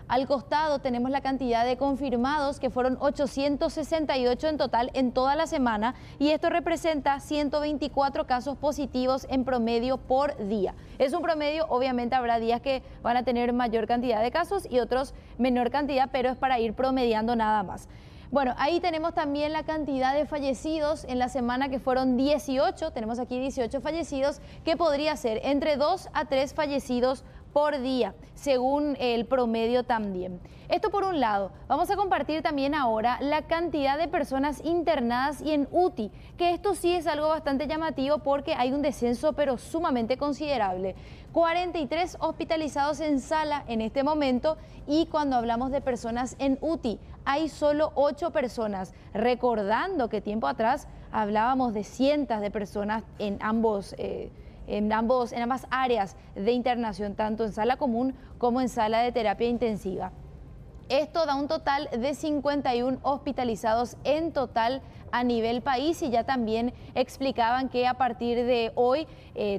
Al costado tenemos la cantidad de confirmados, que fueron 868 en total en toda la semana, y esto representa 124 casos positivos en promedio por día. Es un promedio, obviamente habrá días que van a tener mayor cantidad de casos y otros menor cantidad, pero es para ir promediando nada más. Bueno, ahí tenemos también la cantidad de fallecidos en la semana, que fueron 18, tenemos aquí 18 fallecidos, que podría ser entre 2 a 3 fallecidos por día, según el promedio también. Esto por un lado. Vamos a compartir también ahora la cantidad de personas internadas y en UTI, que esto sí es algo bastante llamativo porque hay un descenso pero sumamente considerable. 43 hospitalizados en sala en este momento, y cuando hablamos de personas en UTI hay solo 8 personas, recordando que tiempo atrás hablábamos de cientos de personas en ambas áreas de internación, tanto en sala común como en sala de terapia intensiva. Esto da un total de 51 hospitalizados en total a nivel país, y ya también explicaban que a partir de hoy,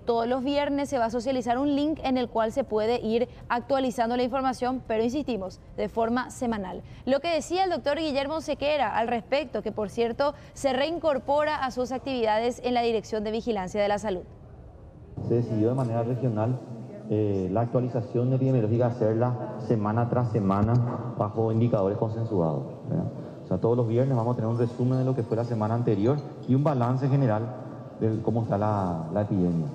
todos los viernes, se va a socializar un link en el cual se puede ir actualizando la información, pero insistimos, de forma semanal. Lo que decía el doctor Guillermo Sequera al respecto, que por cierto se reincorpora a sus actividades en la Dirección de Vigilancia de la Salud. Se decidió de manera regional la actualización epidemiológica, hacerla semana tras semana bajo indicadores consensuados, ¿verdad? O sea, todos los viernes vamos a tener un resumen de lo que fue la semana anterior y un balance general de cómo está la epidemia.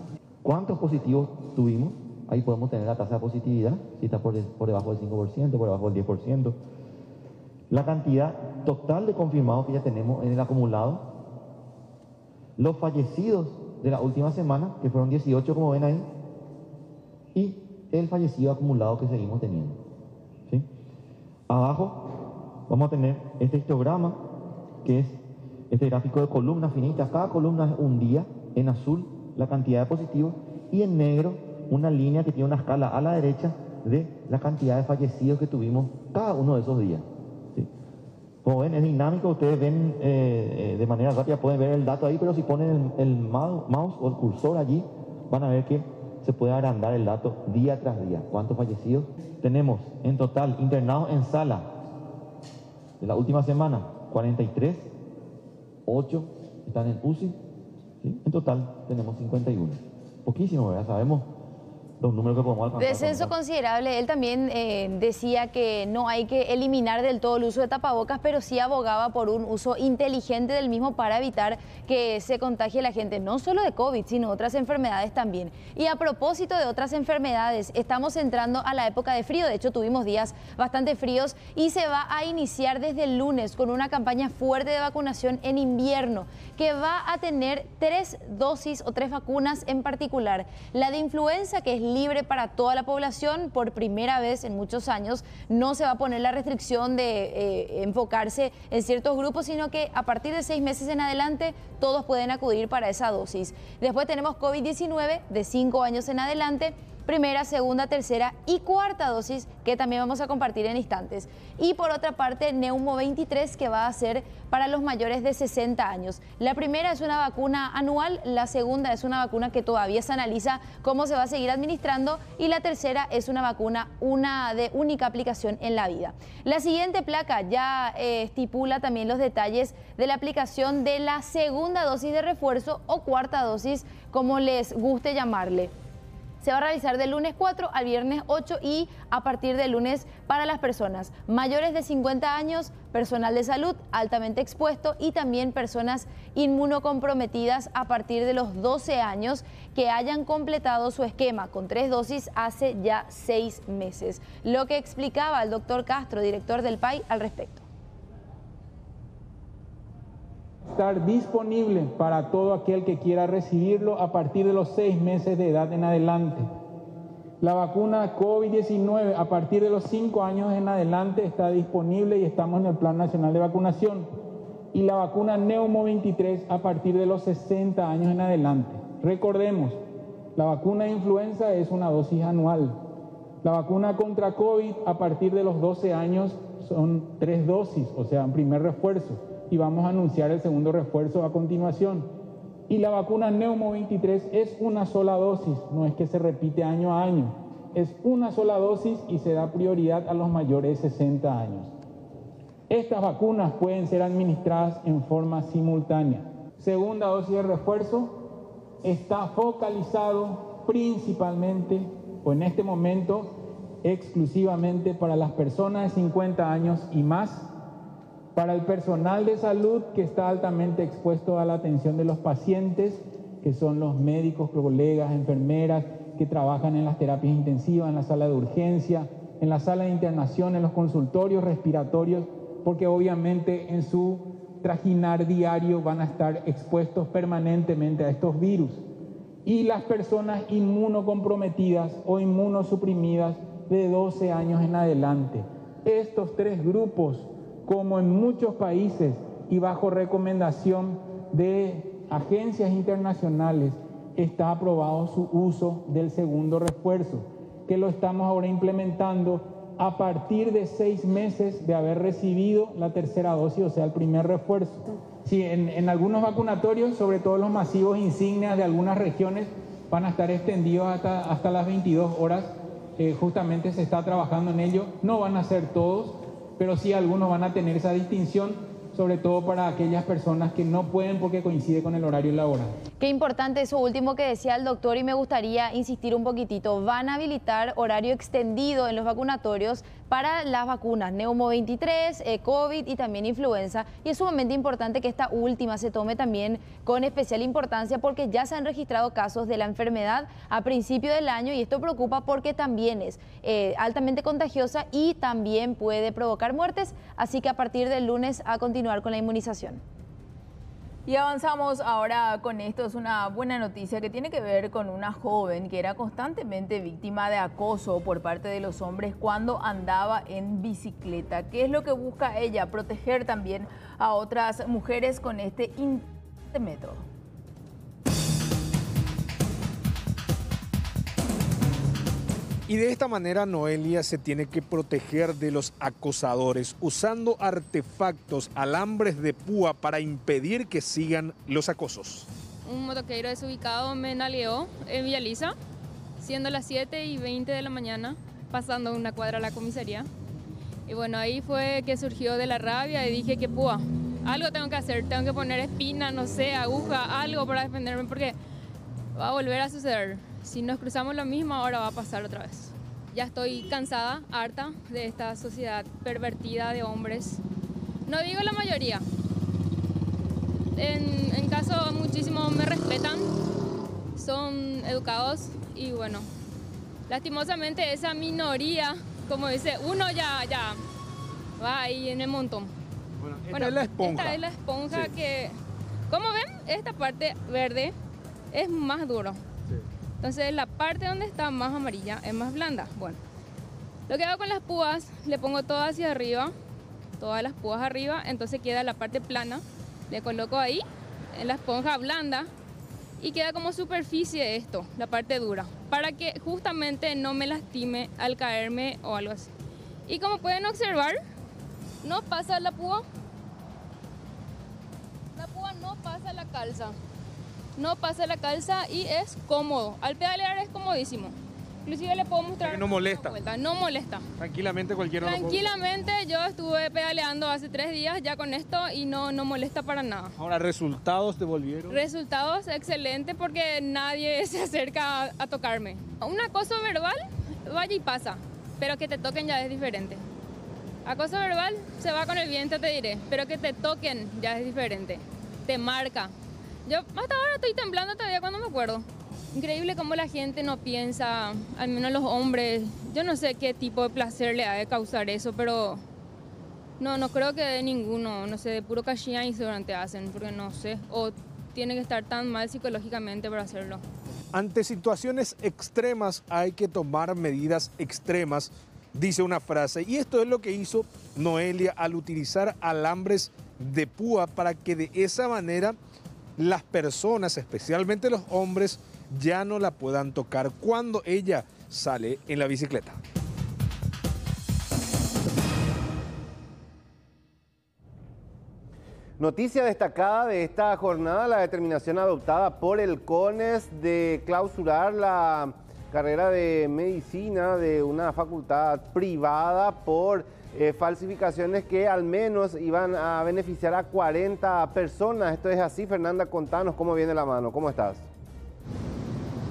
¿Cuántos positivos tuvimos? Ahí podemos tener la tasa de positividad, si está por debajo del 5%, por debajo del 10%. La cantidad total de confirmados que ya tenemos en el acumulado. Los fallecidos de la última semana, que fueron 18, como ven ahí, y el fallecido acumulado que seguimos teniendo, ¿sí? Abajo vamos a tener este histograma, que es este gráfico de columnas finitas. Cada columna es un día, en azul la cantidad de positivos, y en negro una línea que tiene una escala a la derecha de la cantidad de fallecidos que tuvimos cada uno de esos días, ¿sí? Como ven, es dinámico, ustedes ven de manera rápida, pueden ver el dato ahí, pero si ponen el mouse o el cursor allí, van a ver que se puede agrandar el dato día tras día. ¿Cuántos fallecidos tenemos en total internados en sala? De la última semana, 43, 8 están en UCI, ¿sí? En total tenemos 51. Poquísimo, ¿verdad? Sabemos los números que podemos alcanzar. Descenso considerable. Él también decía que no hay que eliminar del todo el uso de tapabocas, pero sí abogaba por un uso inteligente del mismo para evitar que se contagie la gente, no solo de COVID, sino otras enfermedades también. Y a propósito de otras enfermedades, estamos entrando a la época de frío. De hecho, tuvimos días bastante fríos y se va a iniciar desde el lunes con una campaña fuerte de vacunación en invierno, que va a tener 3 dosis o 3 vacunas en particular. La de influenza, que es libre para toda la población, por primera vez en muchos años no se va a poner la restricción de enfocarse en ciertos grupos, sino que a partir de 6 meses en adelante todos pueden acudir para esa dosis. Después tenemos COVID-19 de 5 años en adelante, primera, segunda, tercera y cuarta dosis, que también vamos a compartir en instantes. Y por otra parte, Neumo 23, que va a ser para los mayores de 60 años. La primera es una vacuna anual, la segunda es una vacuna que todavía se analiza cómo se va a seguir administrando, y la tercera es una vacuna de única aplicación en la vida. La siguiente placa ya estipula también los detalles de la aplicación de la segunda dosis de refuerzo o cuarta dosis, como les guste llamarle. Se va a realizar del lunes 4 al viernes 8 y a partir del lunes para las personas mayores de 50 años, personal de salud altamente expuesto y también personas inmunocomprometidas a partir de los 12 años que hayan completado su esquema con 3 dosis hace ya 6 meses. Lo que explicaba el doctor Castro, director del PAI, al respecto. Estar disponible para todo aquel que quiera recibirlo a partir de los 6 meses de edad en adelante. La vacuna COVID-19 a partir de los 5 años en adelante está disponible y estamos en el Plan Nacional de Vacunación. Y la vacuna Neumo 23 a partir de los 60 años en adelante. Recordemos, la vacuna de influenza es una dosis anual. La vacuna contra COVID a partir de los 12 años son 3 dosis, o sea, un primer refuerzo. Y vamos a anunciar el segundo refuerzo a continuación. Y la vacuna Neumo 23 es una sola dosis, no es que se repite año a año. Es una sola dosis y se da prioridad a los mayores de 60 años. Estas vacunas pueden ser administradas en forma simultánea. Segunda dosis de refuerzo está focalizado principalmente, o en este momento, exclusivamente para las personas de 50 años y más, para el personal de salud que está altamente expuesto a la atención de los pacientes, que son los médicos, colegas, enfermeras, que trabajan en las terapias intensivas, en la sala de urgencia, en la sala de internación, en los consultorios respiratorios, porque obviamente en su trajinar diario van a estar expuestos permanentemente a estos virus. Y las personas inmunocomprometidas o inmunosuprimidas de 12 años en adelante. Estos tres grupos, como en muchos países y bajo recomendación de agencias internacionales, está aprobado su uso del segundo refuerzo, que lo estamos ahora implementando a partir de 6 meses de haber recibido la tercera dosis, o sea, el primer refuerzo. Sí, en algunos vacunatorios, sobre todo los masivos insignias de algunas regiones, van a estar extendidos hasta las 22 horas. Justamente se está trabajando en ello. No van a ser todos, pero sí algunos van a tener esa distinción, sobre todo para aquellas personas que no pueden porque coincide con el horario laboral. Qué importante eso último que decía el doctor, y me gustaría insistir un poquitito. Van a habilitar horario extendido en los vacunatorios para las vacunas Neumo 23, COVID y también influenza. Y es sumamente importante que esta última se tome también con especial importancia, porque ya se han registrado casos de la enfermedad a principio del año, y esto preocupa porque también es altamente contagiosa y también puede provocar muertes. Así que a partir del lunes a continuar con la inmunización. Y avanzamos ahora con esto. Es una buena noticia que tiene que ver con una joven que era constantemente víctima de acoso por parte de los hombres cuando andaba en bicicleta. ¿Qué es lo que busca ella? Proteger también a otras mujeres con este método. Y de esta manera Noelia se tiene que proteger de los acosadores usando artefactos, alambres de púa para impedir que sigan los acosos. Un motoqueiro desubicado me naleó en Villa Lisa, siendo las 7:20 de la mañana, pasando una cuadra a la comisaría. Y bueno, ahí fue que surgió de la rabia y dije que púa, algo tengo que hacer, tengo que poner espina, no sé, aguja, algo para defenderme, porque va a volver a suceder. Si nos cruzamos lo mismo, ahora va a pasar otra vez. Ya estoy cansada, harta de esta sociedad pervertida de hombres. No digo la mayoría. En caso, muchísimo me respetan, son educados y bueno, lastimosamente esa minoría, como dice, uno ya va ahí en el montón. Bueno, es la esponja. Esta es la esponja, sí. Que, como ven, esta parte verde es más duro. Entonces la parte donde está más amarilla es más blanda. Bueno, lo que hago con las púas, le pongo todo hacia arriba, todas las púas arriba, entonces queda la parte plana, le coloco ahí en la esponja blanda y queda como superficie esto, la parte dura, para que justamente no me lastime al caerme o algo así. Y como pueden observar, no pasa la púa no pasa la calza. No pasa la calza y es cómodo. Al pedalear es comodísimo. Inclusive le puedo mostrar. No molesta. No molesta. Tranquilamente cualquiera. Tranquilamente yo estuve pedaleando hace 3 días ya con esto y no molesta para nada. Ahora, ¿resultados te volvieron? Resultados excelentes porque nadie se acerca a tocarme. Un acoso verbal, vaya y pasa, pero que te toquen ya es diferente. Acoso verbal se va con el viento, te diré, pero que te toquen ya es diferente. Te marca. Yo hasta ahora estoy temblando todavía cuando me acuerdo. Increíble cómo la gente no piensa, al menos los hombres. Yo no sé qué tipo de placer le ha de causar eso, pero no creo que de ninguno. No sé, de puro cachilla y seguramente hacen, porque no sé. O tiene que estar tan mal psicológicamente para hacerlo. Ante situaciones extremas hay que tomar medidas extremas, dice una frase. Y esto es lo que hizo Noelia al utilizar alambres de púa para que de esa manera las personas, especialmente los hombres, ya no la puedan tocar cuando ella sale en la bicicleta. Noticia destacada de esta jornada, la determinación adoptada por el CONES de clausurar la carrera de medicina de una facultad privada por falsificaciones que al menos iban a beneficiar a 40 personas. Esto es así, Fernanda, contanos cómo viene la mano, ¿cómo estás?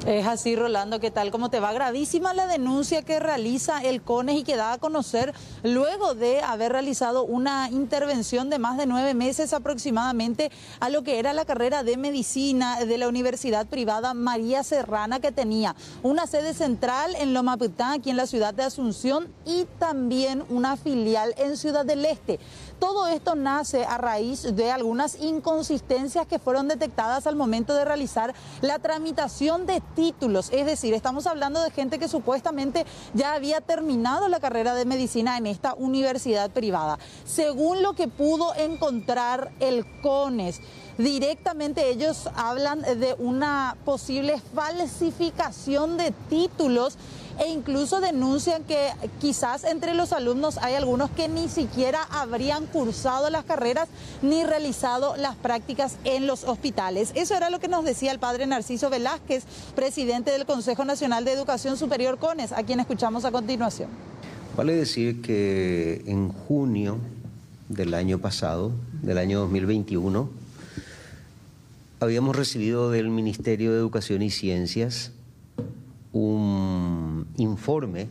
Es así, Rolando, ¿qué tal? ¿Cómo te va? Gravísima la denuncia que realiza el CONES y que da a conocer luego de haber realizado una intervención de más de 9 meses aproximadamente a lo que era la carrera de medicina de la universidad privada María Serrana, que tenía una sede central en Loma Putá, aquí en la ciudad de Asunción, y también una filial en Ciudad del Este. Todo esto nace a raíz de algunas inconsistencias que fueron detectadas al momento de realizar la tramitación de títulos. Es decir, estamos hablando de gente que supuestamente ya había terminado la carrera de medicina en esta universidad privada. Según lo que pudo encontrar el CONES, directamente ellos hablan de una posible falsificación de títulos e incluso denuncian que quizás entre los alumnos hay algunos que ni siquiera habrían cursado las carreras ni realizado las prácticas en los hospitales. Eso era lo que nos decía el padre Narciso Velázquez, presidente del Consejo Nacional de Educación Superior CONES, a quien escuchamos a continuación. Vale decir que en junio del año pasado, del año 2021, habíamos recibido del Ministerio de Educación y Ciencias un informe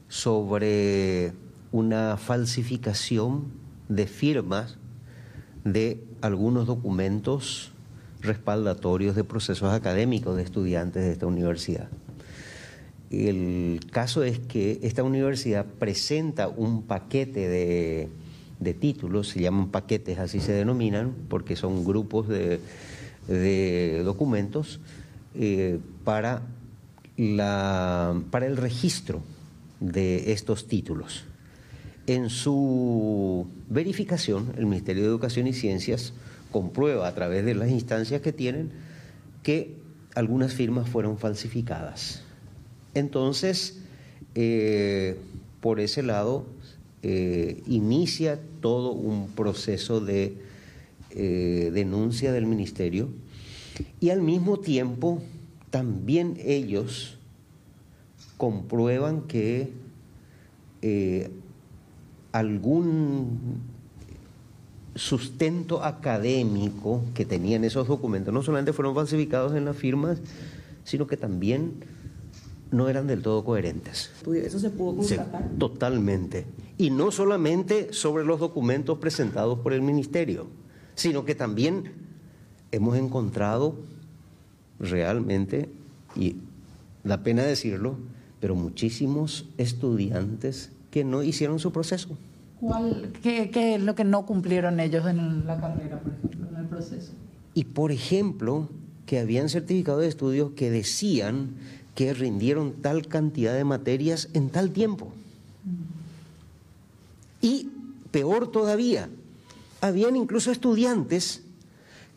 sobre una falsificación de firmas de algunos documentos respaldatorios de procesos académicos de estudiantes de esta universidad. El caso es que esta universidad presenta un paquete de títulos, se llaman paquetes, así se denominan, porque son grupos de documentos para el registro de estos títulos. En su verificación, el Ministerio de Educación y Ciencias comprueba a través de las instancias que tienen que algunas firmas fueron falsificadas. Entonces, por ese lado, inicia todo un proceso de denuncia del Ministerio y al mismo tiempo también ellos comprueban que algún sustento académico que tenían esos documentos no solamente fueron falsificados en las firmas, sino que también no eran del todo coherentes. ¿Eso se pudo constatar? Totalmente. Y no solamente sobre los documentos presentados por el Ministerio, sino que también hemos encontrado realmente, y da pena decirlo, pero muchísimos estudiantes que no hicieron su proceso. ¿Qué es lo que no cumplieron ellos en la carrera, por ejemplo, en el proceso? Y por ejemplo, que habían certificado de estudios que decían que rindieron tal cantidad de materias en tal tiempo. Y peor todavía, habían incluso estudiantes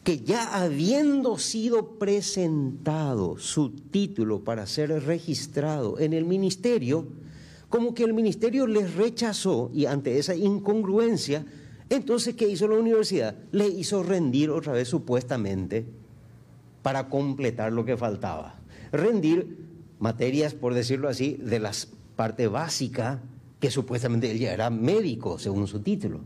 que ya habiendo sido presentado su título para ser registrado en el ministerio, como que el ministerio les rechazó, y ante esa incongruencia, entonces ¿qué hizo la universidad? Le hizo rendir otra vez supuestamente para completar lo que faltaba. Rendir materias, por decirlo así, de la parte básica, que supuestamente él ya era médico, según su título.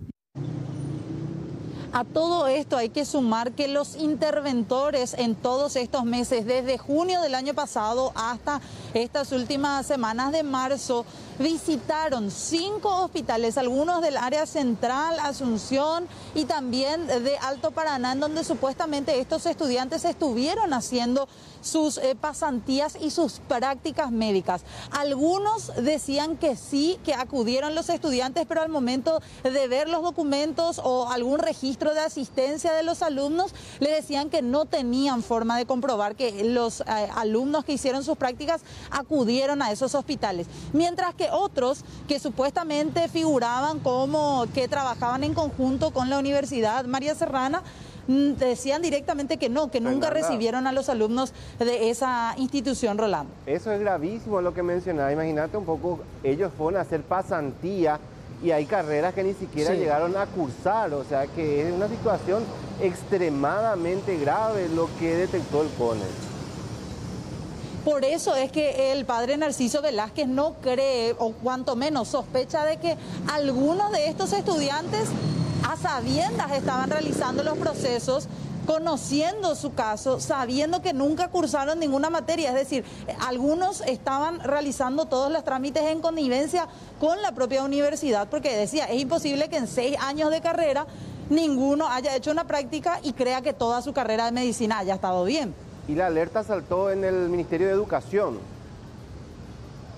A todo esto hay que sumar que los interventores en todos estos meses, desde junio del año pasado hasta estas últimas semanas de marzo, visitaron 5 hospitales, algunos del área central, Asunción y también de Alto Paraná, en donde supuestamente estos estudiantes estuvieron haciendo sus pasantías y sus prácticas médicas. Algunos decían que sí, que acudieron los estudiantes, pero al momento de ver los documentos o algún registro de asistencia de los alumnos, le decían que no tenían forma de comprobar que los alumnos que hicieron sus prácticas acudieron a esos hospitales. Mientras que otros que supuestamente figuraban como que trabajaban en conjunto con la Universidad María Serrana, decían directamente que no, que nunca recibieron a los alumnos de esa institución, Rolando. Eso es gravísimo lo que mencionaba. Imagínate un poco, ellos fueron a hacer pasantía y hay carreras que ni siquiera llegaron a cursar, o sea que es una situación extremadamente grave lo que detectó el CONES. Por eso es que el padre Narciso Velázquez no cree, o cuanto menos sospecha, de que algunos de estos estudiantes a sabiendas estaban realizando los procesos conociendo su caso, sabiendo que nunca cursaron ninguna materia, es decir, algunos estaban realizando todos los trámites en connivencia con la propia universidad, porque decía, es imposible que en 6 años de carrera ninguno haya hecho una práctica y crea que toda su carrera de medicina haya estado bien. Y la alerta saltó en el Ministerio de Educación.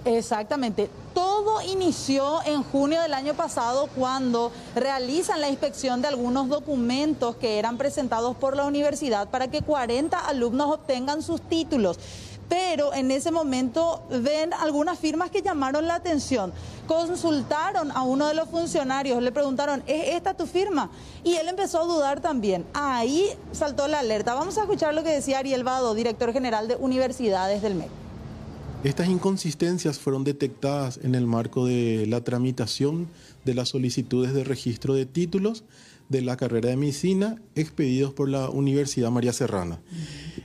Exactamente. Todo inició en junio del año pasado cuando realizan la inspección de algunos documentos que eran presentados por la universidad para que 40 alumnos obtengan sus títulos. Pero en ese momento ven algunas firmas que llamaron la atención. Consultaron a uno de los funcionarios, le preguntaron, ¿es esta tu firma? Y él empezó a dudar también. Ahí saltó la alerta. Vamos a escuchar lo que decía Ariel Vado, director general de Universidades del MEC. Estas inconsistencias fueron detectadas en el marco de la tramitación de las solicitudes de registro de títulos de la carrera de medicina expedidos por la Universidad María Serrana.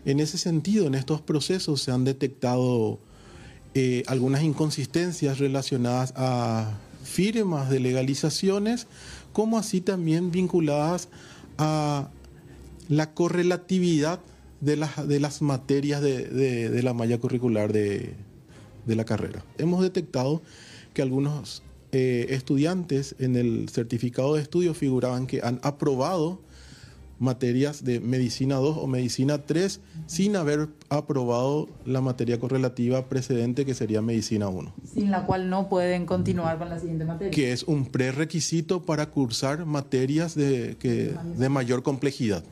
En ese sentido, en estos procesos se han detectado algunas inconsistencias relacionadas a firmas de legalizaciones, como así también vinculadas a la correlatividad de las materias de la malla curricular de la carrera. Hemos detectado que algunos estudiantes en el certificado de estudio figuraban que han aprobado materias de Medicina 2 o Medicina 3 sin haber aprobado la materia correlativa precedente, que sería Medicina 1. Sin la cual no pueden continuar con la siguiente materia. Que es un prerequisito para cursar materias de mayor complejidad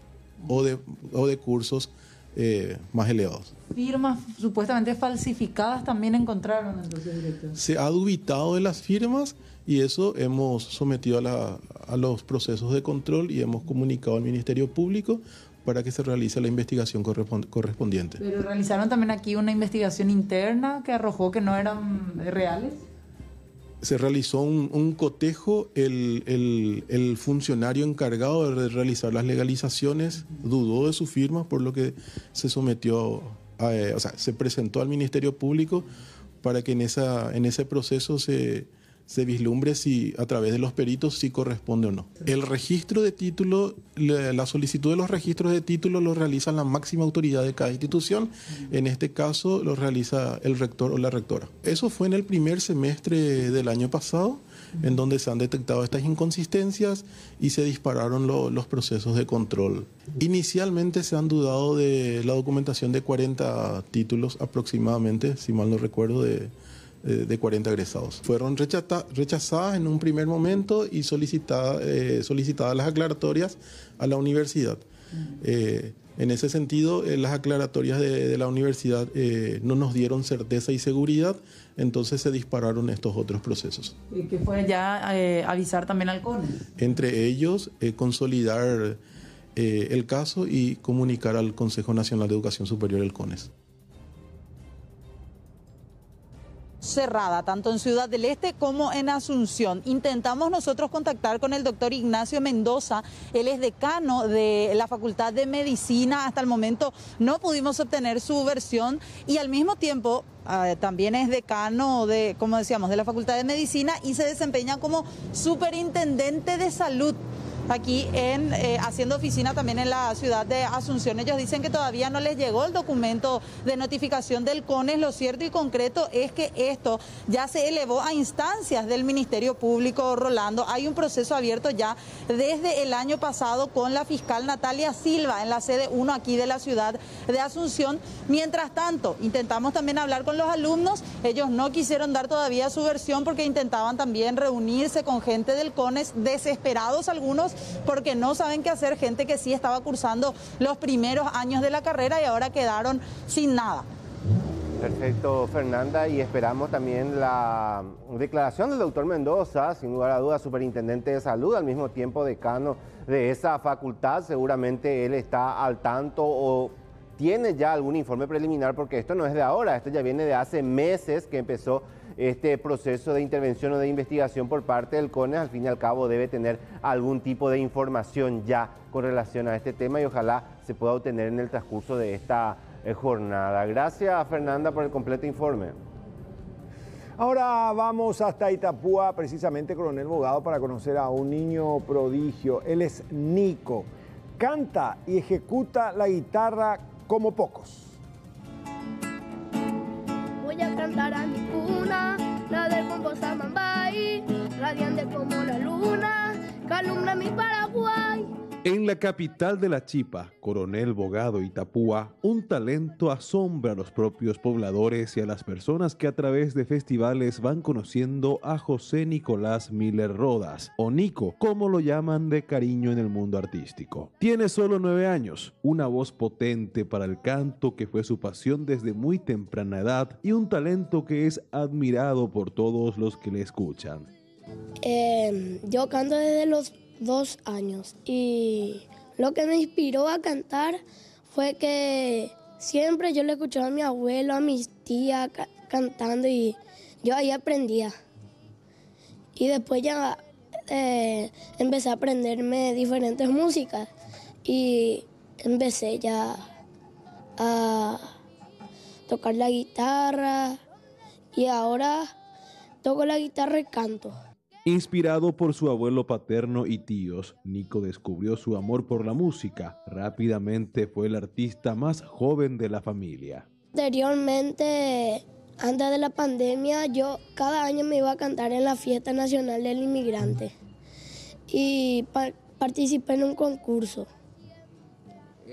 o de cursos más elevados. Firmas supuestamente falsificadas también encontraron entonces, director. Se ha dubitado de las firmas y eso hemos sometido a los procesos de control y hemos comunicado al Ministerio Público para que se realice la investigación correspondiente. Pero realizaron también aquí una investigación interna que arrojó que no eran reales. Se realizó un cotejo, el funcionario encargado de realizar las legalizaciones dudó de su firma, por lo que se sometió, se presentó al Ministerio Público para que en ese proceso se vislumbre si a través de los peritos si corresponde o no. El registro de título, la solicitud de los registros de título lo realiza la máxima autoridad de cada institución, en este caso lo realiza el rector o la rectora. Eso fue en el primer semestre del año pasado, en donde se han detectado estas inconsistencias y se dispararon los procesos de control. Inicialmente se han dudado de la documentación de 40 títulos aproximadamente, si mal no recuerdo, de 40 egresados. Fueron rechazadas en un primer momento y solicitadas las aclaratorias a la universidad. En ese sentido, las aclaratorias de la universidad no nos dieron certeza y seguridad, entonces se dispararon estos otros procesos. ¿Y qué fue ya avisar también al CONES? Entre ellos, consolidar el caso y comunicar al Consejo Nacional de Educación Superior, el CONES. Cerrada, tanto en Ciudad del Este como en Asunción. Intentamos nosotros contactar con el doctor Ignacio Mendoza, él es decano de la Facultad de Medicina, hasta el momento no pudimos obtener su versión y al mismo tiempo también es decano de, como decíamos, de la Facultad de Medicina y se desempeña como superintendente de salud aquí haciendo oficina también en la ciudad de Asunción. Ellos dicen que todavía no les llegó el documento de notificación del CONES. Lo cierto y concreto es que esto ya se elevó a instancias del Ministerio Público, Rolando. Hay un proceso abierto ya desde el año pasado con la fiscal Natalia Silva en la sede 1 aquí de la ciudad de Asunción. Mientras tanto, intentamos también hablar con los alumnos. Ellos no quisieron dar todavía su versión porque intentaban también reunirse con gente del CONES, desesperados algunos, porque no saben qué hacer, gente que sí estaba cursando los primeros años de la carrera y ahora quedaron sin nada. Perfecto, Fernanda, y esperamos también la declaración del doctor Mendoza, sin lugar a dudas, superintendente de salud, al mismo tiempo decano de esa facultad. Seguramente él está al tanto o tiene ya algún informe preliminar, porque esto no es de ahora, esto ya viene de hace meses que empezó este proceso de intervención o de investigación por parte del CONES. Al fin y al cabo debe tener algún tipo de información ya con relación a este tema y ojalá se pueda obtener en el transcurso de esta jornada. Gracias, Fernanda, por el completo informe. Ahora vamos hasta Itapúa, precisamente, Coronel Bogado, para conocer a un niño prodigio. Él es Nico. canta y ejecuta la guitarra como pocos. Voy a cantar a mi cuna, la del combo Samambay, radiante como la luna, que alumbra mi Paraguay. En la capital de la Chipa, Coronel Bogado, Itapúa, un talento asombra a los propios pobladores y a las personas que a través de festivales van conociendo a José Nicolás Miller Rodas, o Nico, como lo llaman de cariño en el mundo artístico. Tiene solo 9 años, una voz potente para el canto que fue su pasión desde muy temprana edad y un talento que es admirado por todos los que le escuchan. Yo canto desde los 2 años y lo que me inspiró a cantar fue que siempre yo le escuchaba a mi abuelo, a mis tías cantando y yo ahí aprendía. Y después ya empecé a aprenderme diferentes músicas y empecé ya a tocar la guitarra y ahora toco la guitarra y canto. Inspirado por su abuelo paterno y tíos, Nico descubrió su amor por la música. Rápidamente fue el artista más joven de la familia. Anteriormente, antes de la pandemia, yo cada año me iba a cantar en la Fiesta Nacional del Inmigrante y participé en un concurso.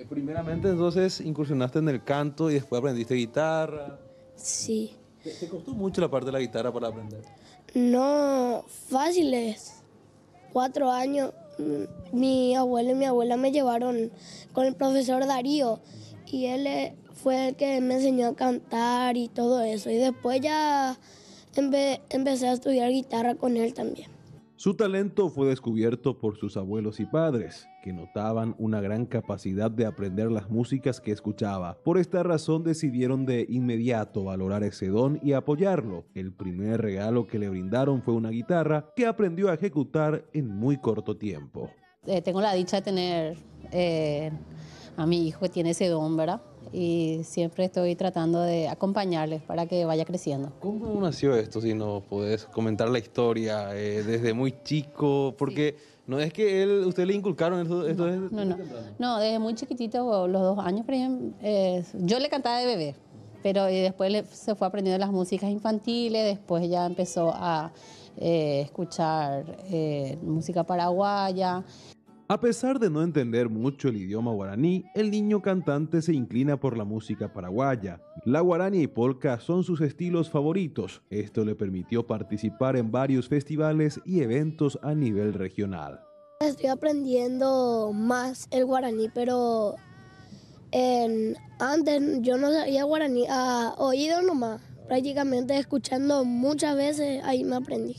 Primeramente entonces incursionaste en el canto y después aprendiste guitarra. Sí. ¿Te costó mucho la parte de la guitarra para aprender? No, fáciles. 4 años. Mi abuelo y mi abuela me llevaron con el profesor Darío y él fue el que me enseñó a cantar y todo eso. Y después ya empecé a estudiar guitarra con él también. Su talento fue descubierto por sus abuelos y padres, que notaban una gran capacidad de aprender las músicas que escuchaba. Por esta razón decidieron de inmediato valorar ese don y apoyarlo. El primer regalo que le brindaron fue una guitarra que aprendió a ejecutar en muy corto tiempo. Tengo la dicha de tener a mi hijo que tiene ese don, ¿verdad? Y siempre estoy tratando de acompañarles para que vaya creciendo. ¿Cómo nació esto? Si nos podés comentar la historia desde muy chico, porque sí. No es que usted le inculcaron esto No, desde muy chiquitito, los 2 años, por ejemplo, yo le cantaba de bebé, pero después se fue aprendiendo las músicas infantiles, después ya empezó a escuchar música paraguaya. A pesar de no entender mucho el idioma guaraní, el niño cantante se inclina por la música paraguaya. La guaraní y polka son sus estilos favoritos. Esto le permitió participar en varios festivales y eventos a nivel regional. Estoy aprendiendo más el guaraní, pero antes yo no sabía guaraní a oído nomás. Prácticamente escuchando muchas veces, ahí me aprendí.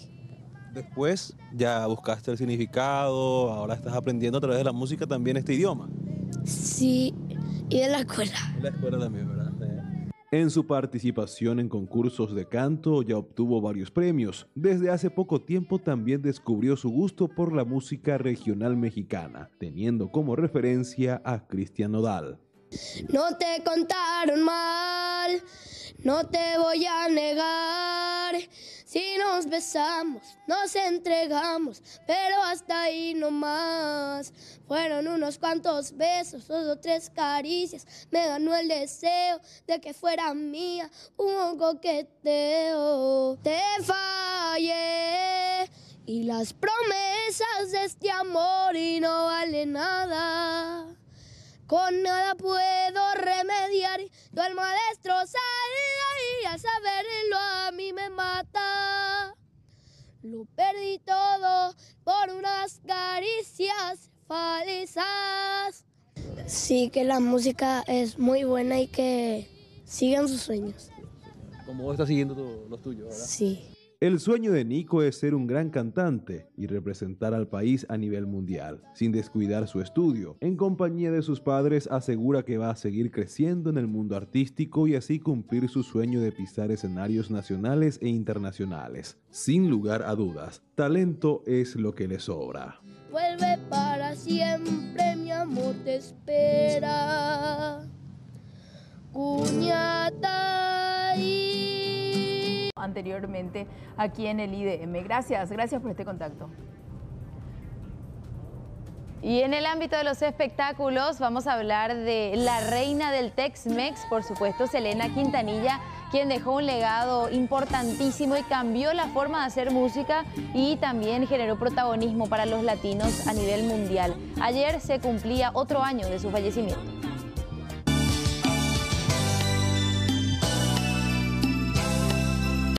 Después ya buscaste el significado, ahora estás aprendiendo a través de la música también este idioma. Sí, y de la escuela. En la escuela también, ¿verdad? En su participación en concursos de canto ya obtuvo varios premios. Desde hace poco tiempo también descubrió su gusto por la música regional mexicana, teniendo como referencia a Cristian Nodal. No te contaron mal, no te voy a negar. Si nos besamos, nos entregamos, pero hasta ahí no más. Fueron unos cuantos besos, 2 o 3 caricias. Me ganó el deseo de que fuera mía, un coqueteo. Te fallé y las promesas de este amor y no vale nada. Con nada puedo remediar tu alma destrozada y a saberlo a mí me mata. Lo perdí todo por unas caricias falsas. Sí, que la música es muy buena y que sigan sus sueños. Como vos estás siguiendo los tuyos, ¿verdad? Sí. El sueño de Nico es ser un gran cantante y representar al país a nivel mundial, sin descuidar su estudio. En compañía de sus padres asegura que va a seguir creciendo en el mundo artístico y así cumplir su sueño de pisar escenarios nacionales e internacionales. Sin lugar a dudas, talento es lo que le sobra. Vuelve para siempre, mi amor te espera. Cuñata anteriormente aquí en el IDM. Gracias por este contacto. Y en el ámbito de los espectáculos vamos a hablar de la reina del Tex-Mex, por supuesto, Selena Quintanilla, quien dejó un legado importantísimo y cambió la forma de hacer música y también generó protagonismo para los latinos a nivel mundial. Ayer se cumplía otro año de su fallecimiento.